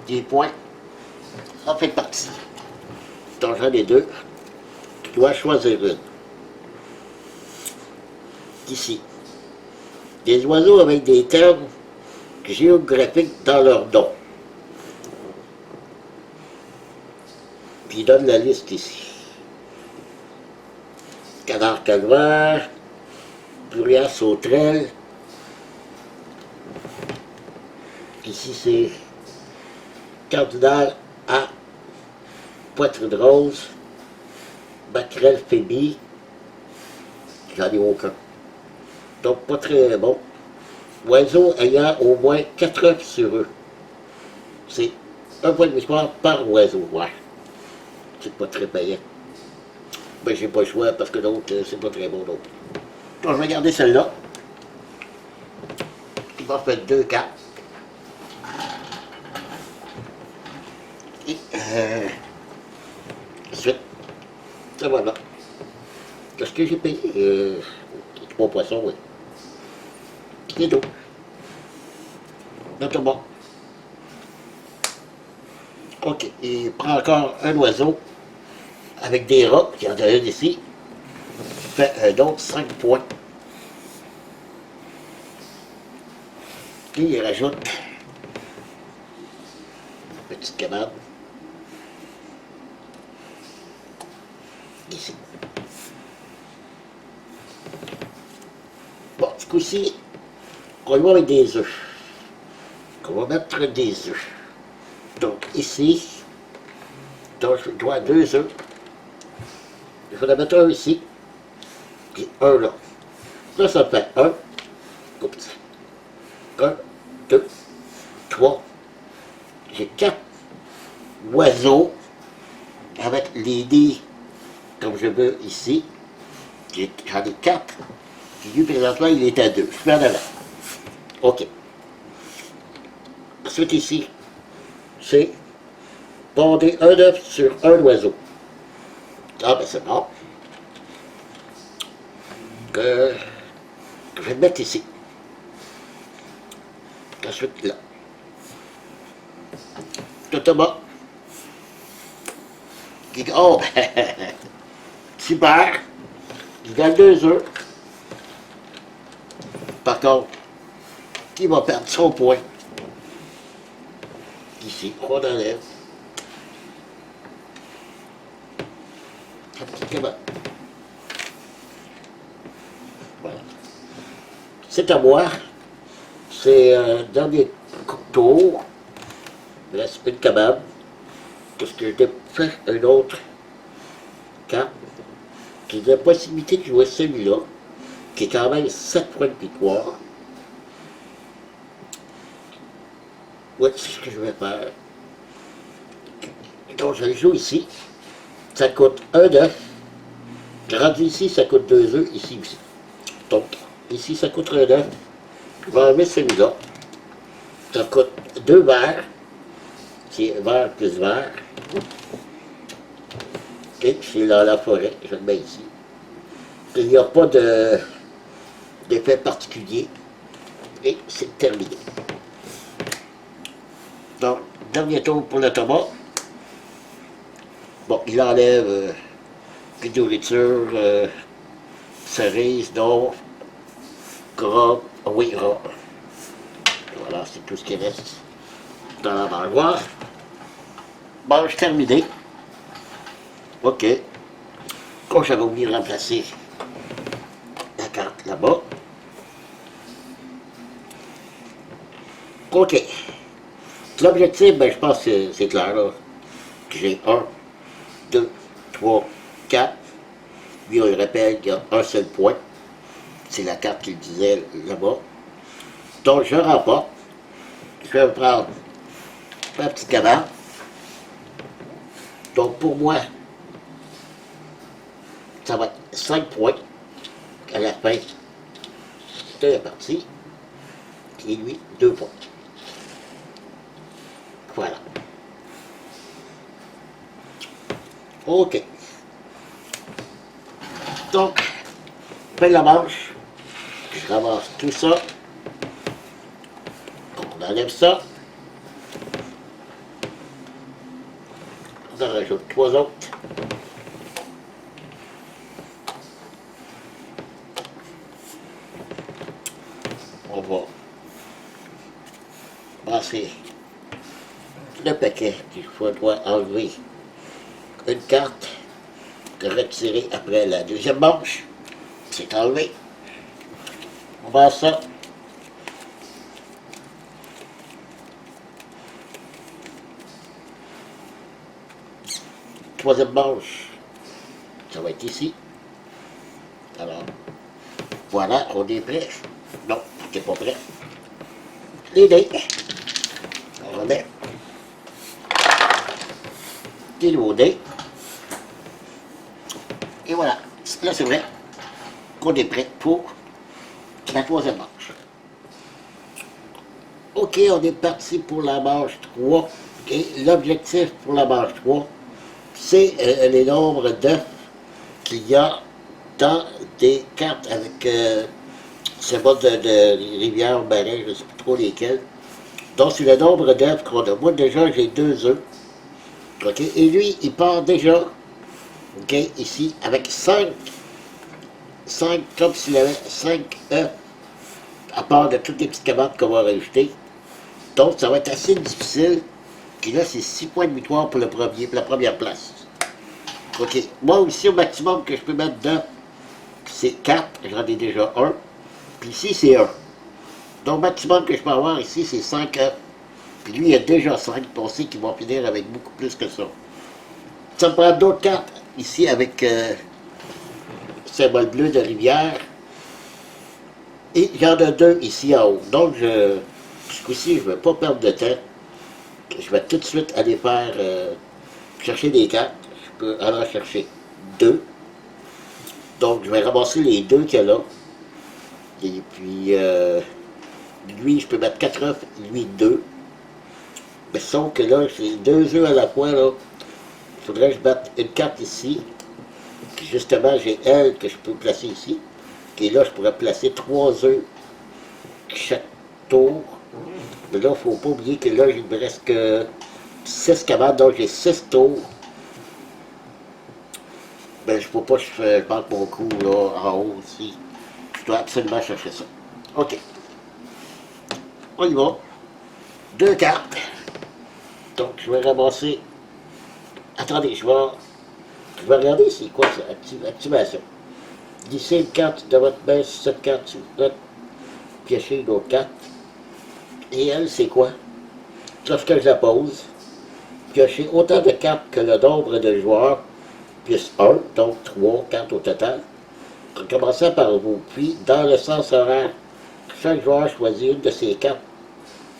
des points. Ça fait partie. Donc, j'en ai deux. Je dois choisir une. Ici. Des oiseaux avec des termes géographiques dans leur nom. Puis il donne la liste ici. Canard calvaire, Pluria sauterelle. Ici c'est cardinal à poitrine rose, Bacrel phébie. J'en ai aucun. Donc pas très bon. Oiseaux ayant au moins 4 œufs sur eux. C'est un point de victoire par oiseau. Ouais. C'est pas très payant. Ben j'ai pas le choix parce que l'autre, c'est pas très bon donc. Donc je vais garder celle-là. Il va faire 2 cartes. Et ensuite, et voilà. Qu'est-ce que j'ai payé? 3 poissons, oui. C'est tout. Notamment. Ok, il prend encore un oiseau avec des rats, il y en a un ici, fait un autre 5 points. Et il rajoute une petite cabane ici. Bon, ce coup-ci, on y va avec des œufs. On va mettre des œufs. Donc ici, donc je dois 2 œufs. Il faut en mettre un ici, et un là. Là, ça fait 1, 1, 2, 3. J'ai 4 oiseaux avec les nids comme je veux ici. J'en ai 4. Puis lui, présentement, il est à 2. Je fais en avant. OK. Ensuite, ici, c'est pondre un œuf sur un oiseau. Ah, ben c'est bon. Je vais le mettre ici. Ensuite, là. Totalement. Oh, super. Il gagne 2 œufs. Par contre, qui va perdre son point? Ici, on enlève. Voilà. C'est à moi. C'est dernier tour. Il reste une cabane. Parce que je fait une autre carte. J'ai la possibilité de jouer celui-là, qui est quand même 7 points de victoire. Ouais, c'est ce que je vais faire. Donc je le joue ici. Ça coûte un œuf. Rendu ici, ça coûte 2 œufs, ici aussi. Donc, ici, ça coûte un œuf. Je vais enlever celui-là. Ça coûte 2 verres. C'est vert plus vert. Ok, c'est dans la forêt, je le mets ici. Il n'y a pas d'effet particulier. Et c'est terminé. Donc, dernier tour pour le tomate. Bon, il enlève plus de nourriture, cerise, non, gras, oui, gras. Voilà, c'est tout ce qui reste dans la mangeoire. Bon, je terminé. OK. Comme j'avais oublié de remplacer la carte là-bas. OK. L'objectif, ben, je pense que c'est clair, là. J'ai 1, 2, 3, 4. Lui, on le rappelle qu'il y a un seul point. C'est la carte qu'il disait là-bas. Donc, je remporte. Je vais prendre un petit cabane. Donc, pour moi, ça va être 5 points à la fin de la partie. Et lui, 2 points. Voilà. OK. Donc, fais la manche. Je ramasse tout ça. On enlève ça. On en rajoute 3 autres. On va passer le paquet qu'il doit enlever une carte, retirer après la deuxième manche. C'est enlevé. On va ça. Troisième manche, ça va être ici. Alors, voilà, on est prêt. Non, c'est pas prêt. Les dés. On remet des nouveaux dés. Et voilà. Là, c'est vrai qu'on est prêt pour la troisième manche. OK, on est parti pour la manche 3. Et l'objectif pour la manche 3, c'est les nombres d'œufs qu'il y a dans des cartes avec symbole de rivière, marin, je ne sais plus trop lesquels. Donc, c'est le nombre d'œufs qu'on a. Moi, déjà, j'ai 2 œufs. OK? Et lui, il part déjà, OK, ici, avec 5, comme s'il avait 5 œufs, à part de toutes les petites cabanes qu'on va rajouter. Donc, ça va être assez difficile. Puis là, c'est 6 points de victoire pour pour la première place. OK. Moi aussi, au maximum que je peux mettre dedans, c'est 4. J'en ai déjà 1. Puis ici, c'est 1. Donc, le maximum que je peux avoir ici, c'est 5 œufs. Puis lui, il a déjà 5. Puis on sait qu'il va finir avec beaucoup plus que ça. Ça me prend d'autres cartes ici avec symbole bleu de rivière. Et il y en a 2 ici en haut. Donc, ce coup-ci, je ne vais pas perdre de temps. Je vais tout de suite aller faire chercher des cartes. Je peux aller en chercher 2. Donc, je vais ramasser les 2 qu'il y a là. Et puis, lui, je peux mettre 4 œufs, lui 2. Mais sauf que là, j'ai 2 œufs à la fois, là. Il faudrait que je mette une carte ici. Puis justement, j'ai elle que je peux placer ici. Et là, je pourrais placer 3 œufs chaque tour. Mais là, il ne faut pas oublier que là, il me reste que 6 cabanes, donc j'ai 6 tours. Ben, je ne peux pas, je manque mon coup là, en haut aussi. Je dois absolument chercher ça. OK. On y va. 2 cartes. Donc, je vais ramasser. Attendez, je vais regarder c'est quoi ça, activation. Glissez une carte de votre main sur cette carte, s'il vous plaît. Piochez une autre carte. Et elle, c'est quoi? Lorsque je la pose, piochez autant de cartes que le nombre de joueurs, plus 1, donc 3 cartes au total. En commençant par vous, puis dans le sens horaire, chaque joueur choisit une de ces cartes.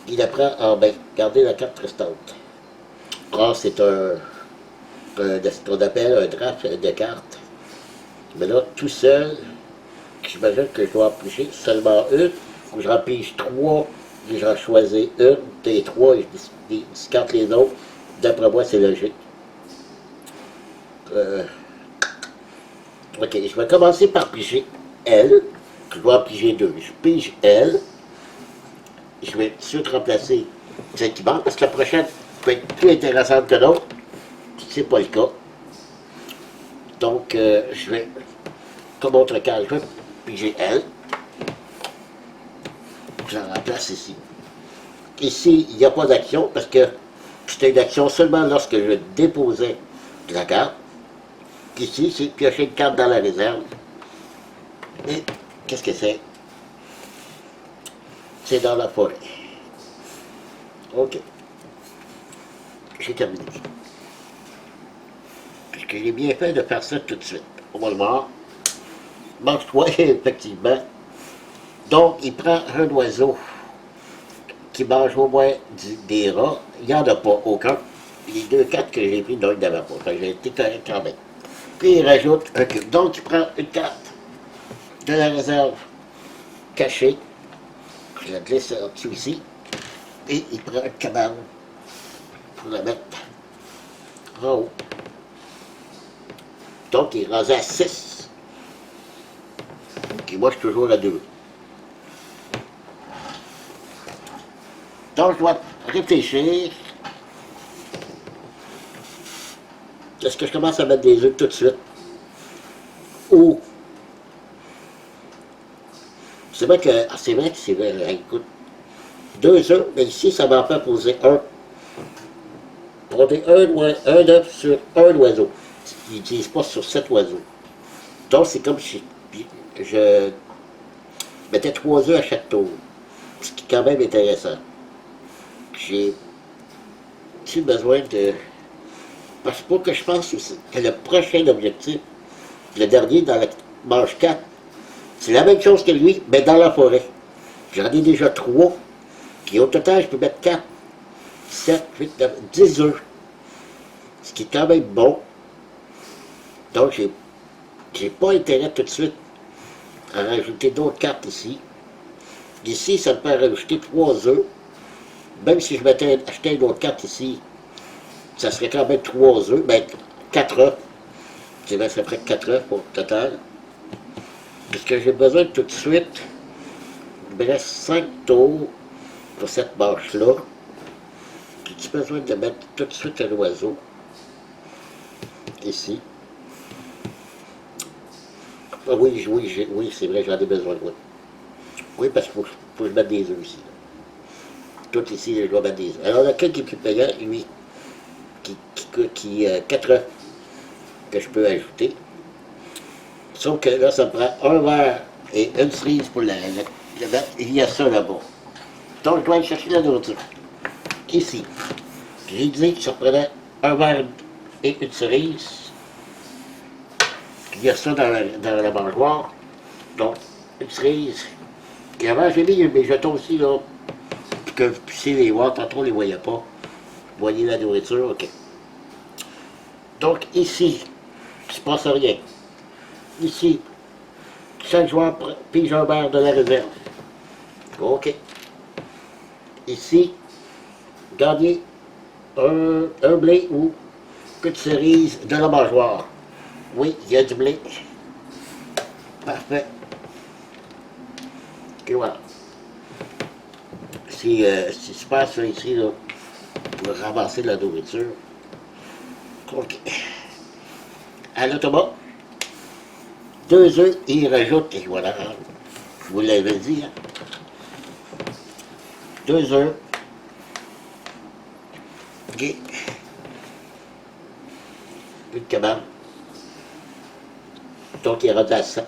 Il la prend en main. Gardez la carte restante. Or, c'est ce qu'on appelle un draft de cartes. Mais là, tout seul, j'imagine que je dois en piger seulement une, ou je pige 3, et j'en choisis une des 3 et je discarte les autres. D'après moi, c'est logique. OK, je vais commencer par piger elle. Je dois en piger 2. Je pige elle. Je vais tout de suite remplacer celle qui manque, parce que la prochaine peut être plus intéressante que l'autre. C'est pas le cas. Donc, je vais, comme autre cas, je vais piger elle. Je la remplace ici. Ici, il n'y a pas d'action, parce que c'était une action seulement lorsque je déposais la carte. Ici, c'est piocher une carte dans la réserve. Et qu'est-ce que c'est? C'est dans la forêt. OK. J'ai terminé. Parce que j'ai bien fait de faire ça tout de suite. On va le voir. Mange-toi, effectivement. Donc, il prend un oiseau qui mange au moins des rats. Il n'y en a pas aucun. Les 2 cartes que j'ai pris, non, il n'y en avait pas. J'ai été correct quand même. Puis il rajoute un cube. Donc, il prend une carte de la réserve cachée. Je la glisse en dessous ici. Et il prend une cabane pour la mettre en haut. Donc, il est rendu à 6. Ok, moi, je suis toujours à 2. Donc, je dois réfléchir. Est-ce que je commence à mettre des œufs tout de suite? Ou, c'est vrai que, c'est vrai, écoute, 2 œufs, mais ici, ça m'en fait poser un. Prenez un œuf sur un oiseau. Ils ne disent pas sur 7 oiseaux. Donc, c'est comme si je mettais 3 œufs à chaque tour. Ce qui est quand même intéressant. J'ai-tu besoin de... Parce que pour que je pense que le prochain objectif, le dernier dans la manche 4, c'est la même chose que lui, mais dans la forêt. J'en ai déjà 3, qui au total, je peux mettre 4, 7, 8, 9, 10 œufs. Ce qui est quand même bon. Donc, j'ai pas intérêt tout de suite à rajouter d'autres cartes ici. Ici, ça me fait rajouter 3 œufs. Même si je m'étais acheté une autre carte ici, ça serait quand même 3 œufs, ben 4 œufs. C'est vrai, ça ferait 4 œufs pour le total. Puisque j'ai besoin tout de suite, il me reste 5 tours pour cette manche-là. J'ai besoin de mettre tout de suite un oiseau. Ici. Ah oui, c'est vrai, j'en ai besoin, oui. Oui, parce qu'il faut que je mette des œufs ici. Tout ici, je dois mettre des œufs. Alors, lequel qui est plus payant, lui, qui 4 œufs que je peux ajouter. Sauf que là, ça me prend un verre et une cerise pour le mettre. Il y a ça là-bas. Donc, je dois aller chercher la nourriture. Ici. J'ai dit que ça prenait un verre et une cerise. Il y a ça dans la mangeoire. Donc, une cerise. Et avant, j'ai mis mes jetons aussi, là, que vous puissiez les voir. Tantôt, on ne les voyait pas. Vous voyez la nourriture, OK. Donc, ici, il ne se passe rien. Ici, chaque joueur pige un verre de la réserve. OK. Ici, gagner un blé ou que de cerise de la mangeoire. Oui, il y a du blé. Parfait. Et voilà. Si je passe ça ici, là, pour ramasser de la nourriture. OK. À l'automat, 2 œufs, et il rajoute, et voilà, je vous l'avais dit, hein. 2 œufs. OK. Une cabane. Donc, il est rendu à 7.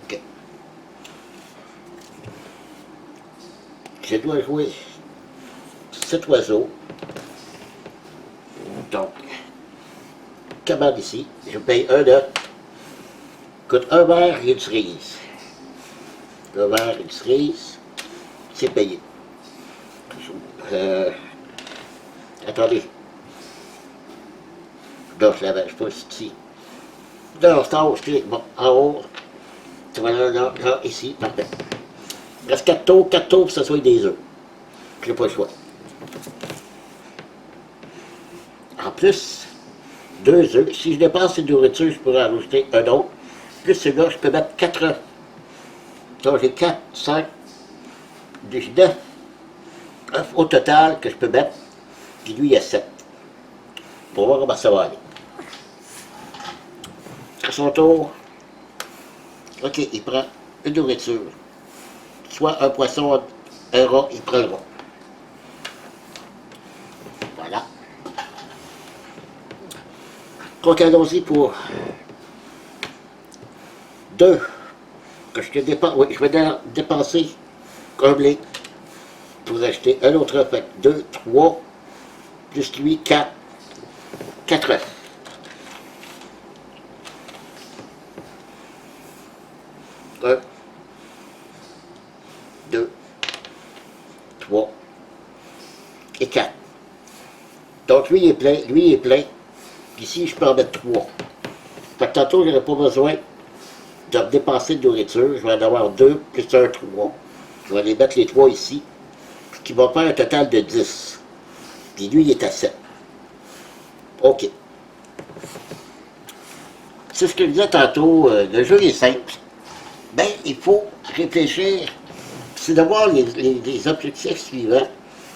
OK. Je dois jouer 7 oiseaux. Donc, cabane ici. Je paye un œuf. Coûte un verre et une cerise. Un verre et une cerise. C'est payé. Attendez. Non, je l'avais, je pense ici. Non, c'est en haut, bon, en haut. Tu vois là, ici, parfait. Il reste 4 tours pour que ce soit des œufs. Je n'ai pas le choix. En plus, 2 œufs. Si je dépasse une nourriture, je pourrais en rajouter un autre. Plus celui-là, je peux mettre 4 œufs. Donc j'ai 4, 5, 9 œufs au total que je peux mettre. Puis lui, il y a 7. Pour voir comment ça va aller. À son tour, OK, il prend une nourriture. Soit un poisson, un rat, il prend le rat. Voilà. Donc allons-y pour 2. Que je te dépense. Oui, je vais dépenser un blé pour acheter un autre œuf. 2, 3, plus lui, 4. 4 œufs. 1, 2, 3 et 4. Donc lui est plein, lui est plein. Ici, je peux en mettre 3. Fait que tantôt, je n'aurai pas besoin de me dépenser de nourriture. Je vais en avoir 2 plus un 3. Je vais aller mettre les 3 ici. Ce qui va faire un total de 10. Puis lui, il est à 7. OK. C'est ce que je disais tantôt, le jeu est simple. Ben, il faut réfléchir. C'est d'avoir les objectifs suivants.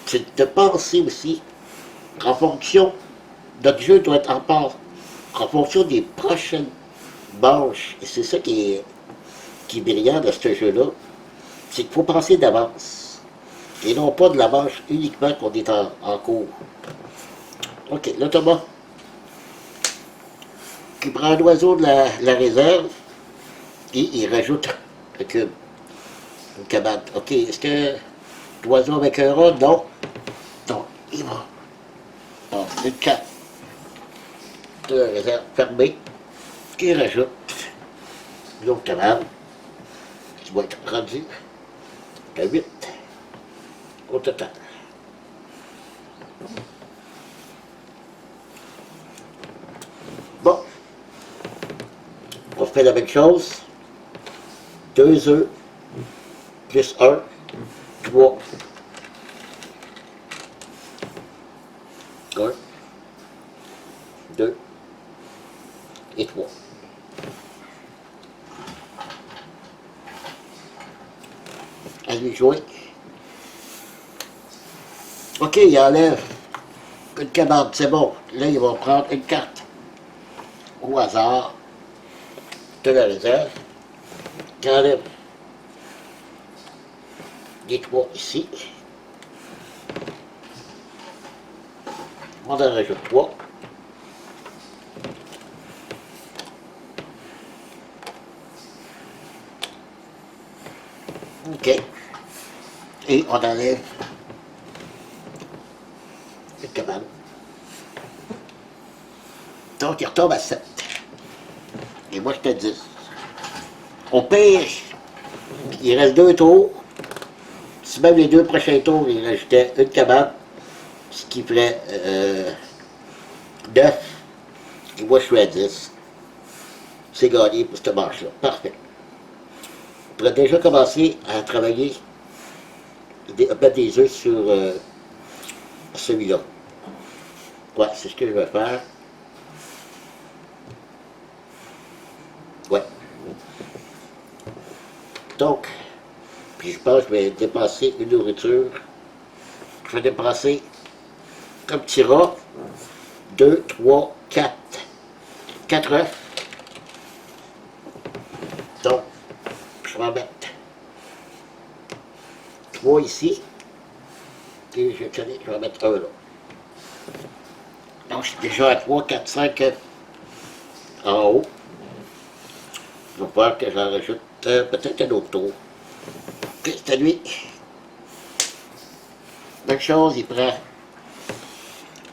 C'est de penser aussi en fonction, notre jeu doit être en fonction des prochaines manches. Et c'est ça qui est brillant dans ce jeu-là. C'est qu'il faut penser d'avance. Et non pas de la manche uniquement qu'on est en cours. OK, là Thomas, qui prend un oiseau de la réserve et il rajoute un cube, une cabane. OK, est-ce que l'oiseau avec un rat? Non. Donc, il va. Alors, une carte de la réserve fermée qui rajoute une autre cabane qui va être rendue à 8 au total. Bon, on fait la même chose. 2 œufs plus 1, 3. 1, 2 et 3. À lui jouer. OK, il enlève une cabane, c'est bon. Là, il va prendre une carte au hasard de la réserve. Il enlève les 3 ici. On en rajoute 3. OK. Et on enlève une cabane. Donc, il retombe à 7. Et moi, je te dis. Au pire, il reste 2 tours. Si même les 2 prochains tours, il rajoutait une cabane, ce qui ferait 9. Et moi, je suis à 10. C'est gagné pour cette manche-là. Parfait. On pourrait déjà commencer à travailler, à mettre des œufs sur celui-là. Ouais, c'est ce que je vais faire. Ouais. Donc, puis je pense que je vais dépenser une nourriture. Je vais dépenser comme petit rat 2, 3, 4. 4 œufs. Donc, je vais en mettre 3 ici. Et je vais en mettre 1 là. Donc, je suis déjà à 3, 4, 5 œufs en haut. Je vais voir que j'en rajoute peut-être un autre tour. Ok, c'est à lui. Même chose, il prend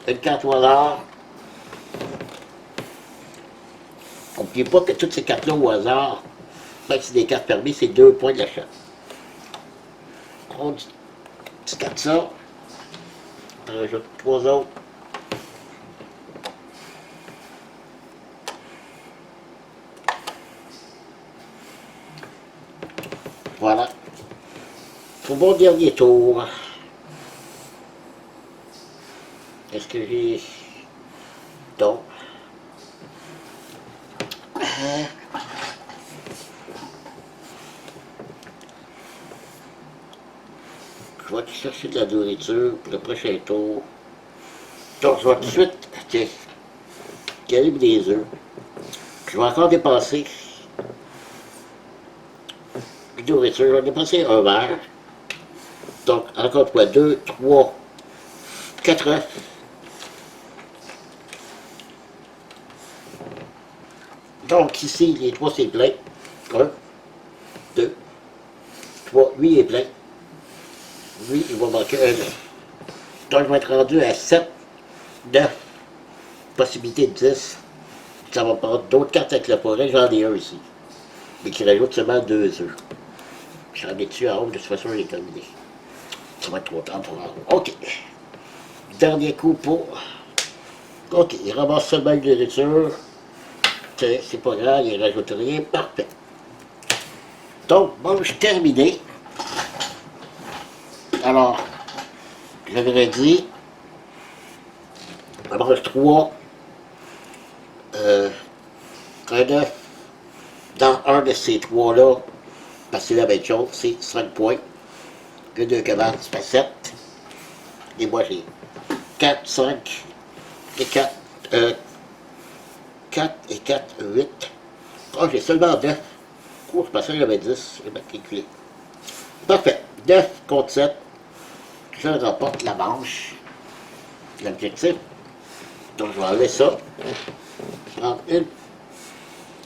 une carte au hasard. N'oubliez pas que toutes ces cartes-là au hasard, même si c'est des cartes fermées, c'est 2 points de l'achat. On discarte ça. On rajoute 3 autres. Voilà. Pour mon dernier tour, est-ce que j'ai... Donc, je vais chercher de la nourriture pour le prochain tour. Donc, je vais tout de suite, tiens, calibre des œufs. Je vais encore dépenser une nourriture. Je vais dépenser un verre. Donc, encore une fois, 2, 3, 4 œufs. Donc, ici, les 3, c'est plein. 1, 2, 3, lui est plein. Lui, il va manquer un œuf. Donc, je vais être rendu à 7, 9, possibilité de 10. Ça va prendre d'autres cartes avec le forêt. J'en ai un ici. Mais qui rajoute seulement 2 œufs. J'en ai dessus en haut, de toute façon, je l'ai terminé. Ça va être trop tard pour en haut. OK. Dernier coup pour... OK, il ramasse seulement une nourriture. C'est pas grave, il rajoute rien. Parfait. Donc, manche terminée. Alors, j'avais dit, manche 3, un œuf dans un de ces trois-là, parce que c'est la même chose, c'est 5 points. Que 2 cabanes, ça fait 7. Et moi j'ai 4, 5 et 4, 4 et 4, 8. Oh, j'ai seulement 9. Oh, je pensais que j'avais 10, j'ai mal calculé. Parfait. 9 contre 7. Je remporte la manche. L'objectif. Donc je vais enlever ça. Je prends une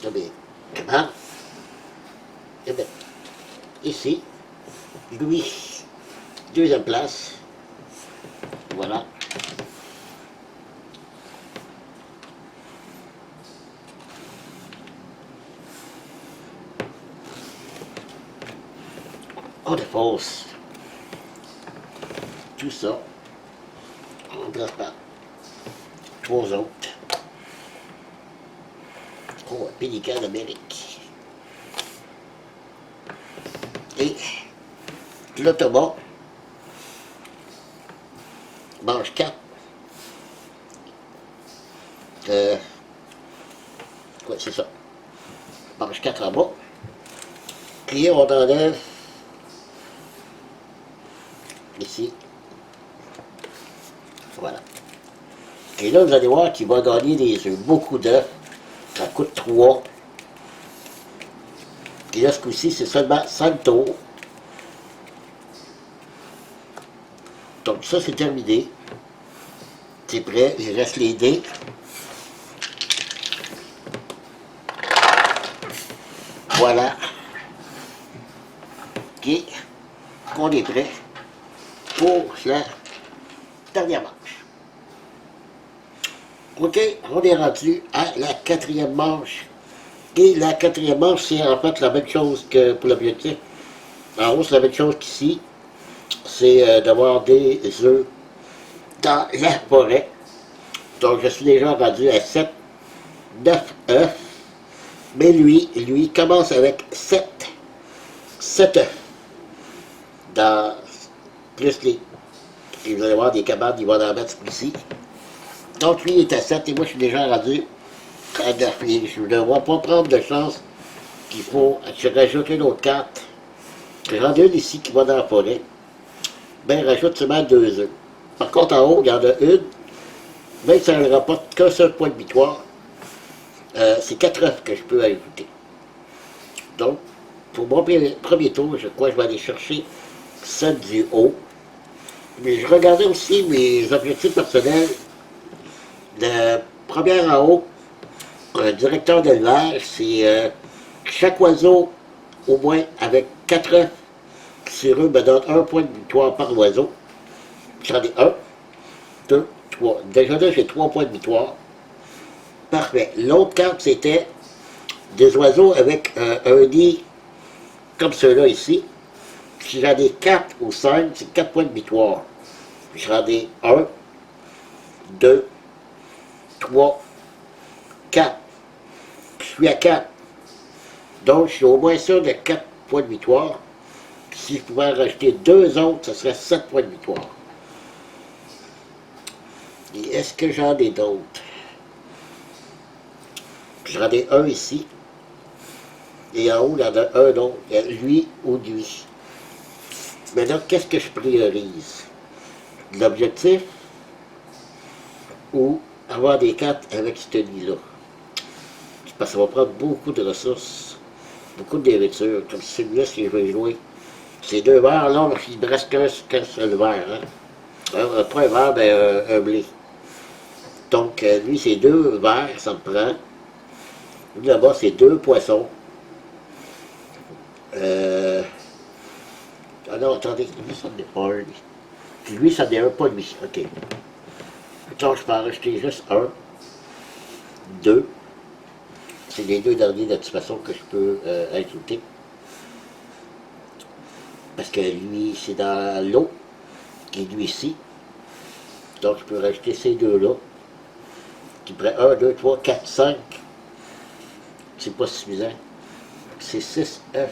de mes cabanes. Et bien, ici, Louis, deuxième place. Voilà. On dépose tout ça. On place par 3 autres. Oh, un pélican d'Amérique. Et l'automat mange 4. Ouais, c'est ça. Mange 4 en bas. Puis on enlève ici. Voilà. Et là, vous allez voir qu'il va gagner des œufs. Beaucoup d'œufs. Ça coûte 3. Et là, ce coup-ci, c'est seulement 5 tours. Donc ça, c'est terminé. C'est prêt. Il reste les dés. Voilà. Ok. On est prêt pour la dernière manche. Ok, on est rendu à la 4e manche. Et la 4e manche, c'est en fait la même chose que pour l'objectif. En haut, c'est la même chose qu'ici. C'est d'avoir des œufs dans la forêt. Donc je suis déjà rendu à 7, 9 œufs. Mais lui commence avec 7 œufs. Dans plus les. Et vous allez voir des cabanes, il va en mettre ici. Donc lui est à 7 et moi je suis déjà rendu à 9. Et je ne devrais pas prendre de chance qu'il faut. Je rajoute une autre carte. J'en ai une ici qui va dans la forêt. Ben rajoute seulement 2 œufs. Par contre en haut, il y en a une. Même si ça ne rapporte qu'un seul point de victoire. C'est 4 œufs que je peux ajouter. Donc, pour mon premier tour, je crois que je vais aller chercher celle du haut. Mais je regardais aussi mes objectifs personnels. Le premier en haut, un directeur d'élevage, c'est chaque oiseau, au moins avec 4 œufs sur eux, me donne 1 point de victoire par oiseau. J'en ai 1, 2, 3. Déjà là, j'ai 3 points de victoire. Parfait. L'autre carte, c'était des oiseaux avec un nid comme ceux-là ici. Si j'en ai 4 ou 5, c'est 4 points de victoire. J'en ai 1, 2, 3, 4. Je suis à 4. Donc, je suis au moins sûr de 4 points de victoire. Si je pouvais en rajouter 2 autres, ce serait 7 points de victoire. Et est-ce que j'en ai d'autres? J'en ai un ici. Et en haut, il y en a un autre. Lui ou lui. Maintenant, qu'est-ce que je priorise? L'objectif ou avoir des cartes avec ce nid-là? Parce que ça va prendre beaucoup de ressources, beaucoup de nourriture, comme celui-là, si je veux jouer. Ces 2 verres, là, il ne me reste qu'un seul verre. Hein? Pas un verre, mais un blé. Donc, lui, c'est 2 verres, ça me prend. Lui, là-bas, c'est 2 poissons. Ah non, attendez, lui, ça n'est pas un. Puis lui, ça n'est un pas lui. OK. Donc, je peux en rajouter juste 1, 2. C'est les 2 derniers, de toute façon, que je peux ajouter. Parce que lui, c'est dans l'eau, qui est lui ici. Donc, je peux rajouter ces 2-là. Qui prennent 1, 2, 3, 4, 5. C'est pas suffisant. C'est 6 œufs.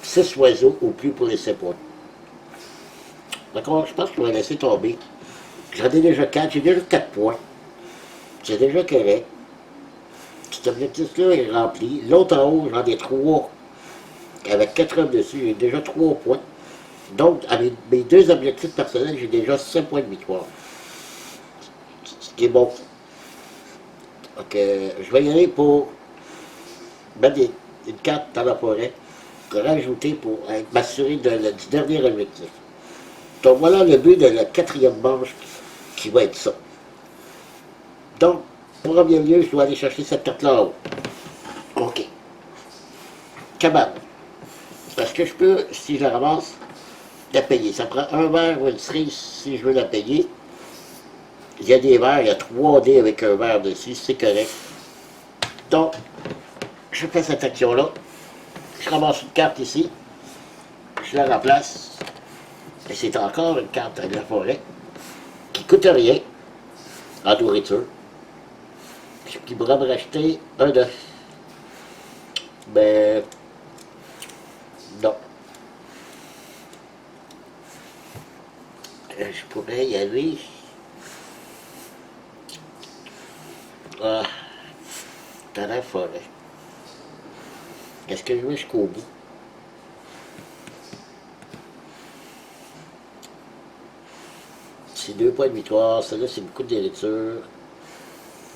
6 oiseaux au plus pour les 7 points. D'accord, je pense que je vais laisser tomber. J'en ai déjà 4, j'ai déjà 4 points. C'est déjà correct. cet objectif-là est rempli. L'autre en haut, j'en ai 3. Avec 4 hommes dessus, j'ai déjà 3 points. Donc, avec mes 2 objectifs personnels, j'ai déjà 5 points de victoire. Ce qui est bon. Donc, je vais y aller pour mettre une carte dans la forêt, pour rajouter pour m'assurer du dernier objectif. Donc, voilà le but de la 4e manche qui va être ça. Donc, pour premier lieu, je dois aller chercher cette carte-là en haut. OK. Cabane. Parce que je peux, si je la ramasse, la payer. Ça prend un verre ou une cerise si je veux la payer. Il y a des verres, il y a 3 dés avec un verre dessus, c'est correct. Donc, je fais cette action-là. Je ramasse une carte ici. Je la remplace. Et c'est encore une carte de la forêt qui ne coûte rien en nourriture. Qui pourra me racheter un œuf. Mais non. Je pourrais y aller. Ah, dans la forêt. Est-ce que je vais jusqu'au bout? C'est 2 points de victoire. Celle-là, c'est beaucoup de nourriture.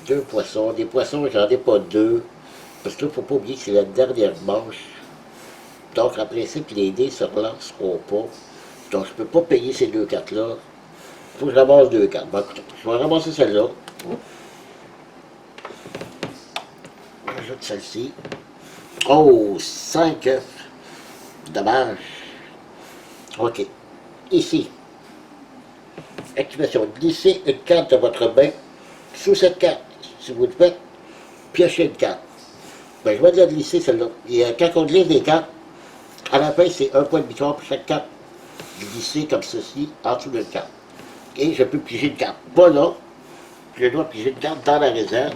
2 poissons. Des poissons, j'en ai pas 2. Parce que là, il ne faut pas oublier que c'est la dernière manche. Donc, en principe, les dés se relanceront pas. Donc, je ne peux pas payer ces 2 cartes-là. Il faut que je ramasse 2 cartes. Bon, écoute, je vais ramasser celle-là. J'ajoute celle-ci. Oh, 5 œufs. Dommage. OK. Ici. Activation. Glissez une carte de votre main sous cette carte. Si vous le faites, piochez une carte. Ben, je vais la glisser celle-là. Et quand on glisse des cartes, à la fin, c'est 1 point de victoire pour chaque carte glissée comme ceci en dessous d'une carte. Et je peux piger une carte. Pas là. Je dois piger une carte dans la réserve.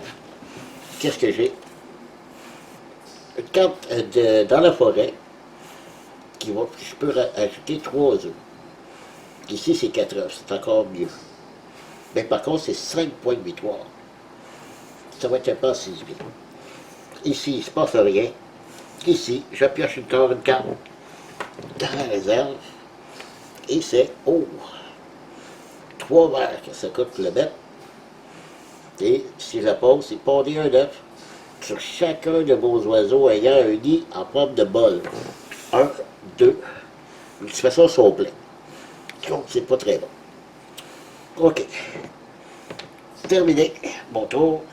Qu'est-ce que j'ai? Une carte dans la forêt. Je peux ajouter 3 œufs. Ici, c'est 4 œufs. C'est encore mieux. Mais par contre, c'est 5 points de victoire. Ça va être un peu assez vite. Ici, il ne se passe rien. Ici, je pioche encore une carte dans la réserve. Et c'est, 3 verres que ça coûte le mettre. Et si je la pose, c'est pondre un œuf sur chacun de vos oiseaux ayant un nid en forme de bol. 1, 2. De toute façon, ils sont pleins. Donc, c'est pas très bon. OK. Terminé. Mon tour.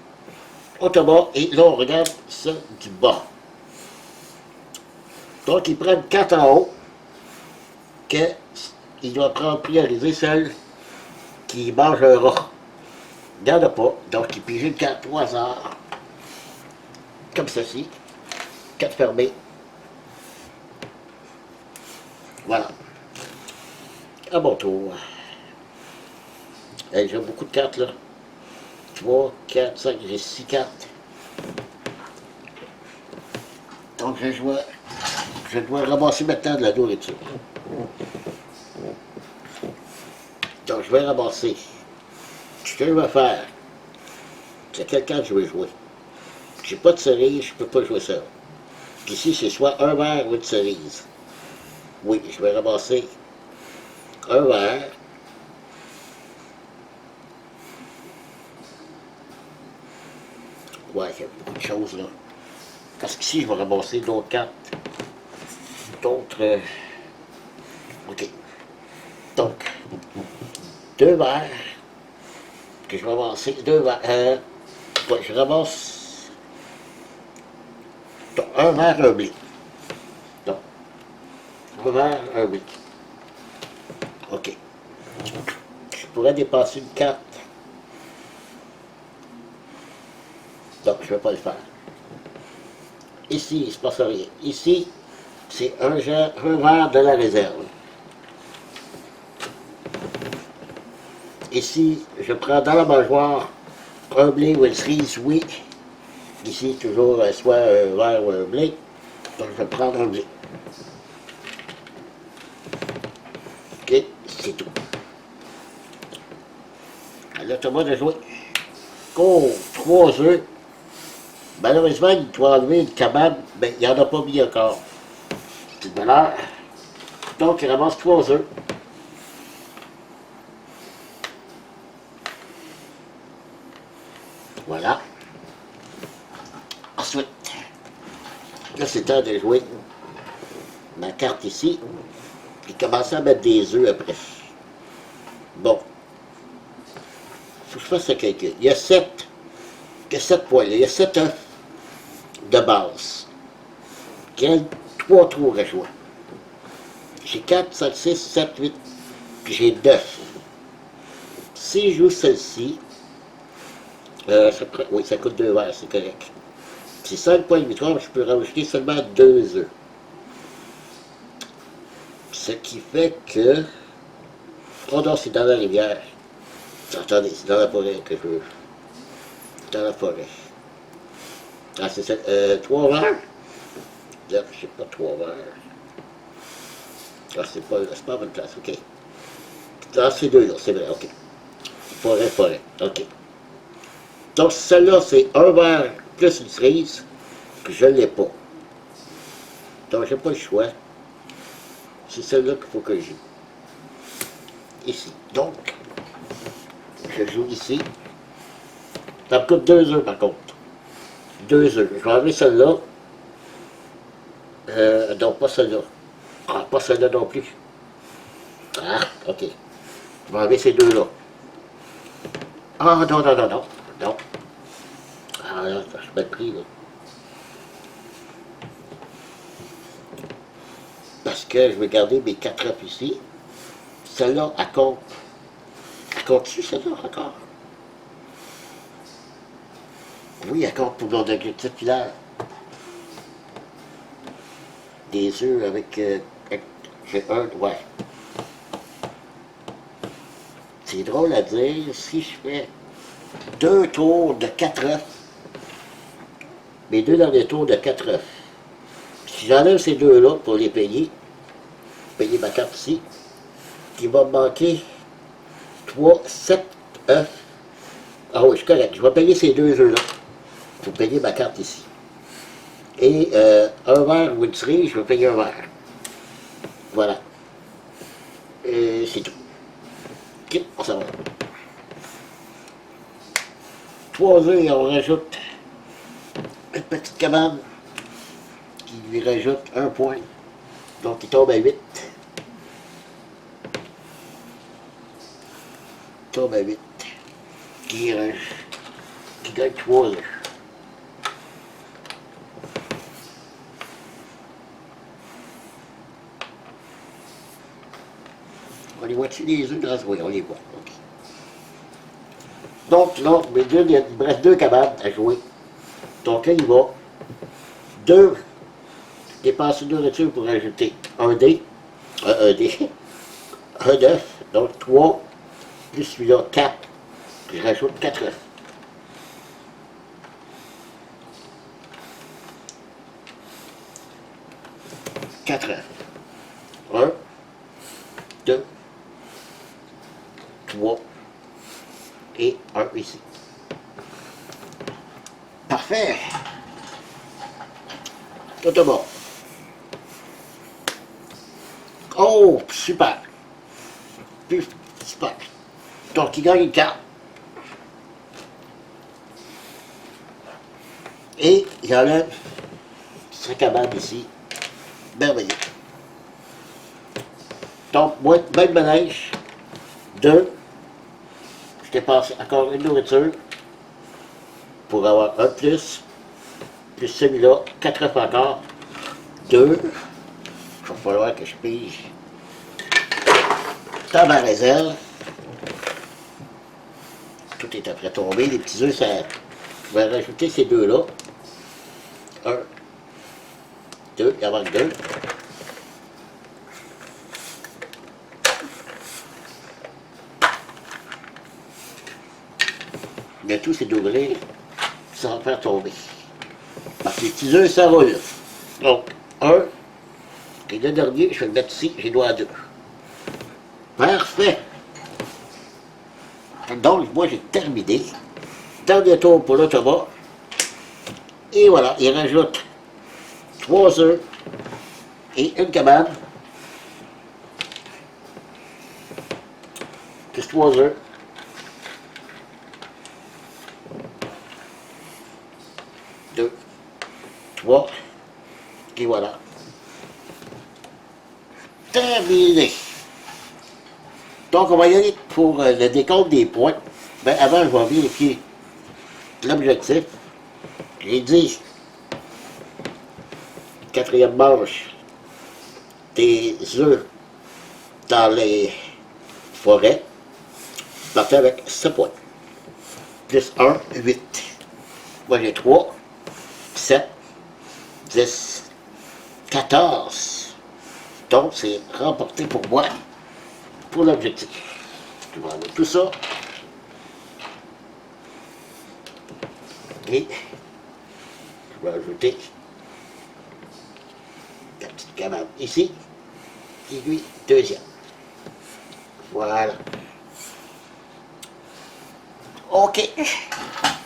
Automat. Et là, on regarde ça du bas. Donc, il prend une carte en haut. Il doit prendre prioriser celle qui mange un rat. Il n'y en a pas. Donc, il pige une carte au hasard. Comme ceci. Carte fermée. Voilà. À mon tour. Hey, j'ai beaucoup de cartes là. 3, 4, 5, j'ai 6 cartes. Donc je dois ramasser maintenant de la nourriture. Donc je vais ramasser. Ce que je vais faire, c'est quelle carte je vais jouer. J'ai pas de cerise, je peux pas jouer ça. Ici, c'est soit un verre ou une cerise. Oui, je vais ramasser un verre. Ouais, il y a beaucoup de choses là. Parce qu'ici, je vais ramasser d'autres cartes. D'autres. OK. Donc, 2 verres. Que je vais ramasser. 2 verres. Ouais, je ramasse. Donc, un verre, un blé. Donc, un verre, un blé. OK. Je pourrais dépasser une carte. Donc, je ne vais pas le faire. Ici, il ne se passe rien. Ici, c'est un verre de la réserve. Ici, je prends dans la mangeoire un blé ou une cerise, oui. Ici, toujours soit un verre ou un blé. Donc, je vais prendre un blé. OK, c'est tout. Là, tu vas de jouer. Oh, 3 œufs. Malheureusement, il doit enlever le kebab, mais il n'en a pas mis encore. C'est de malheur. Donc, il ramasse 3 œufs. Voilà. Ensuite, là, c'est temps de jouer ma carte ici. Puis commencer à mettre des œufs après. Bon. Faut que je fasse le calcul. Il y a 7 points. Il y a 7 œufs de base. Il y a 3 tours à jouer. J'ai 4, 5, 6, 7, 8. Puis j'ai 9. Si je joue celle-ci, oui, ça coûte 2 verres, c'est correct. C'est 5 points de victoire, je peux rajouter seulement 2 œufs. Ce qui fait que... Oh non, c'est dans la rivière. Attendez, c'est dans la forêt que je veux. Dans la forêt. Ah, c'est ça. 3 verres? Là, je sais pas, 3 verres. Ah, c'est pas à bonne place, ok. Ah, c'est 2 là, c'est vrai, ok. Forêt, ok. Donc, celle-là, c'est 1 verre plus une cerise, que je ne l'ai pas. Donc, j'ai pas le choix. C'est celle-là qu'il faut que je joue. Ici. Donc, je joue ici. Ça me coûte 2 œufs, par contre. 2 œufs. Je vais enlever celle-là. Non, pas celle-là. Ah, pas celle-là non plus. Ah, ok. Je vais enlever ces deux-là. Ah, non. Non. Ah, là, je suis mal pris, là. Parce que je vais garder mes 4 œufs ici. Celle-là, elle compte. Elle compte-tu, celle-là, encore? Oui, elle compte pour l'objectif filaire. Des œufs avec... j'ai un, ouais. C'est drôle à dire, si je fais 2 tours de 4 œufs, mes 2 derniers tours de 4 œufs, si j'enlève ces 2-là pour les payer ma carte ici, il va me manquer 7 œufs. Ah oui, je suis correct, je vais payer ces 2 œufs-là pour payer ma carte ici. Et un verre ou une cerise, je vais payer un verre. Voilà. Et c'est tout. Ok, on s'en va. 3 œufs et on rajoute une petite cabane qui lui rajoute 1 point. Donc il tombe à 8. Il tombe à 8. Qui gagne 3 œufs. On les voit-tu les œufs dans ce... Oui, on les voit. Okay. Donc là, il me reste 2 cabanes à jouer. Donc là, il va 2 dépenser de nourriture pour ajouter un dé, un 9, donc 3, plus celui-là 4, puis je rajoute 4 œufs. Quatre œufs. 1, 2, 3 et 1 ici. Parfait. Tout est bon. Oh, super. Super. Donc, il gagne une carte. Et il enlève sa cabane ici. Merveilleux. Donc, moi, même manège. 2. Je dépense encore une nourriture pour avoir un plus celui-là, 4 œufs encore. 2. Il va falloir que je pige dans ma réserve. Tout est après tombé. Les petits œufs, ça... Je vais rajouter ces 2-là. 1, 2, il en manque 2. Bientôt, c'est d'ouvrir, ça va faire tomber. Parce que les petits œufs, ça roule. Donc, 1, et le dernier, je vais le mettre ici, j'ai droit à 2. Parfait. Donc, moi, j'ai terminé. Dernier tour pour l'autobot. Et voilà, il rajoute 3 œufs et une cabane. Plus 3 œufs. 2, 3. Et voilà. Terminé. Donc, on va y aller pour le décompte des points. Ben, avant, je vais vérifier l'objectif. J'ai dit, quatrième manche, des œufs dans les forêts. Parfait avec 7 points. Plus 1, 8. Moi, j'ai 3, 7, 10, 14. Donc, c'est remporté pour moi, pour l'objectif. Je vais enlever tout ça. Et je vais ajouter la petite cabane ici. Et lui, deuxième. Voilà. OK.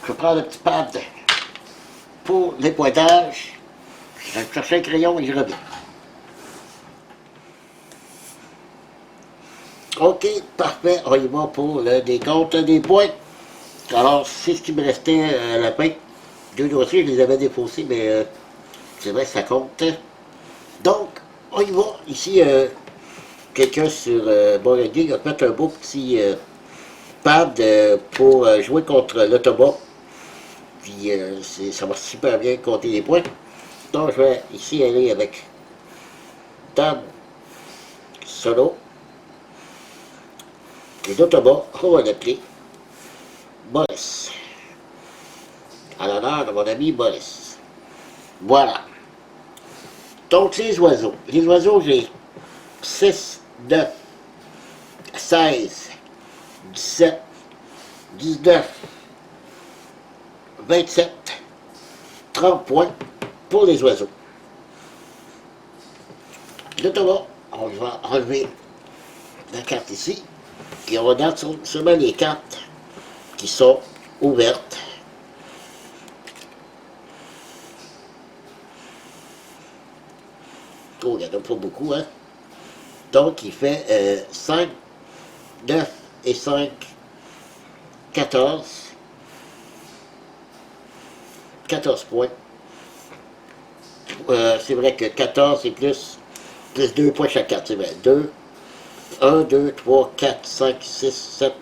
Je prends le petit pad pour les pointages. Je vais chercher un crayon et je reviens. OK, parfait. On y va pour le décompte des points. Alors, c'est ce qui me restait à la fin. 2 dossiers, je les avais défaussés, mais c'est vrai que ça compte. Donc, on y va. Ici, quelqu'un sur Board Game a fait un beau petit pad pour jouer contre l'Automat. Puis, ça va super bien compter les points. Donc, je vais ici aller avec table solo. Et l'Automat, on va l'appeler Boris. À l'honneur de mon ami Boris. Voilà. Donc, les oiseaux. Les oiseaux, j'ai 6, 9, 16, 17, 19, 27, 30 points pour les oiseaux. L'Automat, on va enlever la carte ici. Et on regarde seulement les cartes qui sont ouvertes. Oh, il n'y en a pas beaucoup, hein? Donc, il fait 5, 9 et 5, 14. 14 points. C'est vrai que 14 et plus 2 points chaque carte, c'est vrai. 2, 1, 2, 3, 4, 5, 6, 7,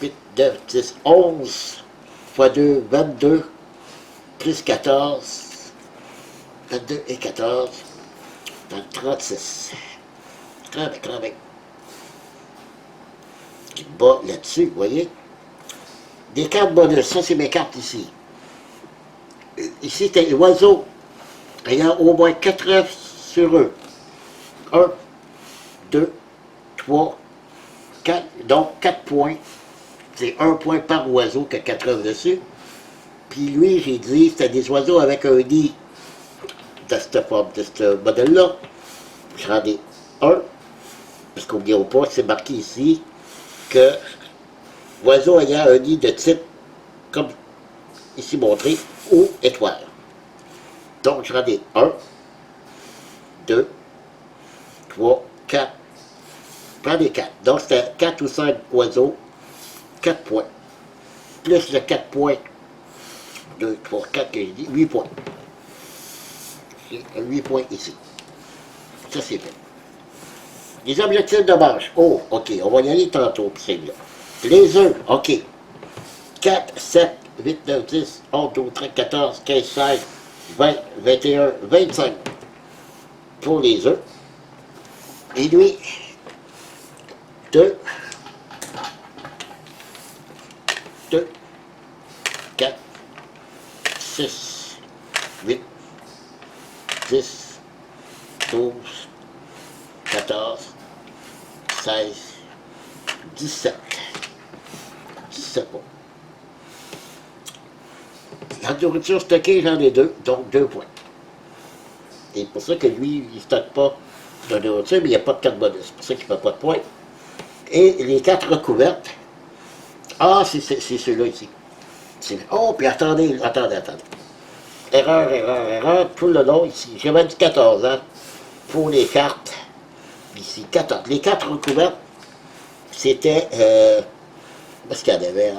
8, 9, 10, 11 fois 2, 22, plus 14, 22 et 14, dans 36. 30. Qui bat là-dessus, vous voyez? Des cartes bonus, ça c'est mes cartes ici. Ici, c'est les oiseaux ayant au moins 4 œufs sur eux. 1, 2, 3, 4, donc 4 points. C'est 1 point par oiseau qui a 4 œufs dessus. Puis lui, j'ai dit, c'était des oiseaux avec un nid de cette forme, de ce modèle-là. J'en ai 1, parce qu'oublions pas, c'est marqué ici que oiseau ayant un nid de type, comme ici montré, ou étoile. Donc, j'en ai 1, 2, 3, 4. Prends les 4. Donc, c'était 4 ou 5 oiseaux, 4 points. Plus le 4 points. 2, 3, 4 que j'ai dit, 8 points. 8 points ici. Ça, c'est fait. Les objectifs de manche. Oh, OK, on va y aller tantôt, puis c'est là. Les œufs, OK. 4, 7, 8, 9, 10, 11, 12, 13, 14, 15, 16, 20, 21, 25 pour les œufs. Et lui, 2, 4, 6, 8, 10, 12, 14, 16, 17. 17 points. La nourriture stockée, j'en ai 2, donc 2 points. Et pour ça que lui, il ne stocke pas de nourriture, mais il n'y a pas de carte bonus. C'est pour ça qu'il ne fait pas de points. Et les 4 recouvertes. Ah, c'est ceux-là ici. Oh, puis attendez. erreur, tout le long ici. J'avais dit 14 ans pour les cartes. Ici, 14. Les cartes recouvertes, c'était... parce qu'il y en avait...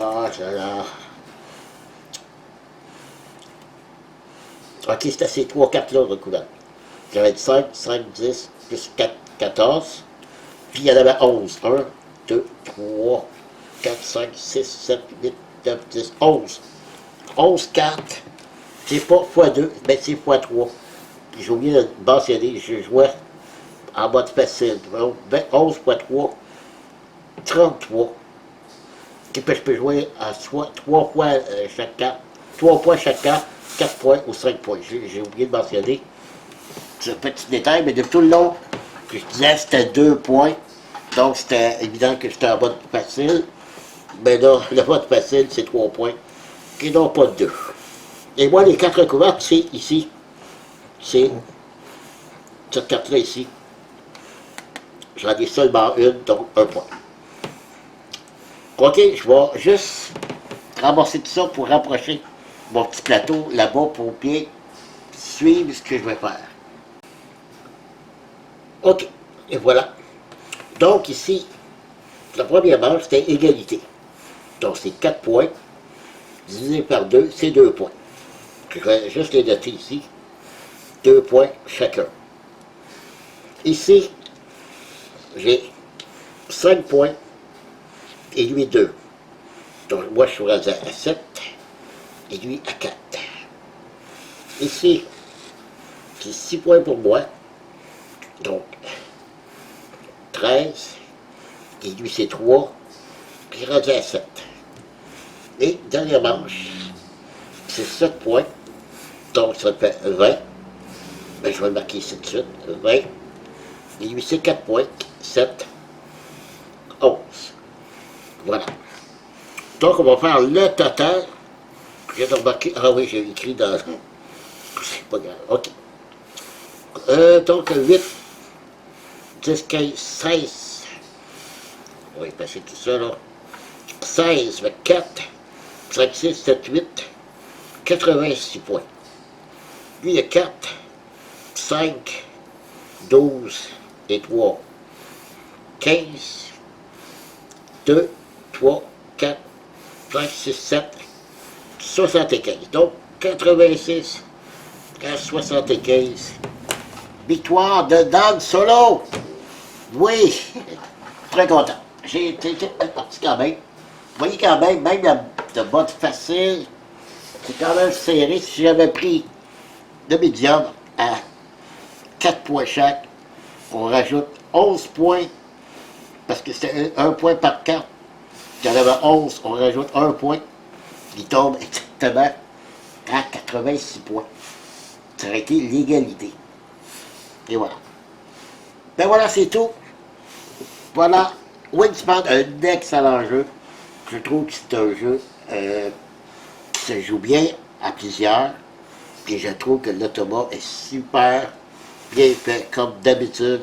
Ok, c'était ces trois cartes-là recouvertes. J'avais dit 5, 10, plus 4, 14. Puis il y en avait 11. 1, 2, 3, 4, 5, 6, 7, 8, 9, 10, 11. 11 cartes. C'est pas x2, mais c'est x3. J'ai oublié de mentionner, je jouais en mode facile. 11 x 3, 33. Et puis je peux jouer à soit 3 fois chaque carte, 3 points chaque carte, 4 points ou 5 points. J'ai oublié de mentionner ce petit détail, mais de tout le long, je disais c'était 2 points. Donc c'était évident que j'étais en mode facile. Mais là, le mode facile, c'est 3 points. Et non pas 2. Et moi, les 4 recouvertes, c'est ici. C'est cette carte-là ici. J'en ai seulement une, donc 1 point. Ok, je vais juste ramasser tout ça pour rapprocher mon petit plateau là-bas pour bien suivre ce que je vais faire. Ok, et voilà. Donc ici, la première manche, c'était égalité. Donc c'est 4 points. Divisé par 2, c'est 2 points. Je vais juste les noter ici. 2 points chacun. Ici, j'ai 5 points et lui 2. Donc moi je suis rendu à 7 et lui à 4. Ici, c'est 6 points pour moi. Donc 13 et lui c'est 3. Puis rendu à 7. Et dernière manche, c'est 7 points. Donc ça fait 20. Ben, je vais le marquer ici tout de suite. 20. Et lui c'est 4 points. 7. 11. Voilà. Donc on va faire le total. J'ai remarqué. Ah oui, j'ai écrit dans... C'est pas grave. OK. Donc 8, 10, 15, 16. On va y passer tout ça là. 16, 4, 5, 6, 7, 8, 86 points. Lui, il y a 4, 5, 12 et 3, 15, 2, 3, 4, 5, 6, 7, 75. Donc, 86 à 75. Victoire de Dan Solo. Oui, très content. J'ai été parti quand même. Vous voyez quand même de mode facile, c'est quand même serré. Si j'avais pris le médium à 4 points chaque, on rajoute 11 points, parce que c'est 1 point par carte. Il y en avait 11, on rajoute 1 point. Il tombe exactement à 86 points. Ça aurait été l'égalité. Et voilà. Ben voilà, c'est tout. Voilà, Wingspan, un excellent jeu. Je trouve que c'est un jeu qui se joue bien à plusieurs. Et je trouve que l'automa est super bien fait, comme d'habitude.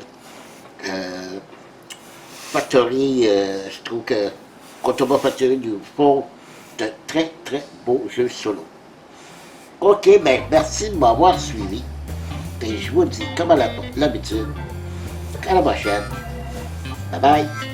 Factory, je trouve que Automa Factory nous font de très très beaux jeux solo. Ok, ben merci de m'avoir suivi. Et je vous dis, comme à l'habitude, à la prochaine. Bye bye.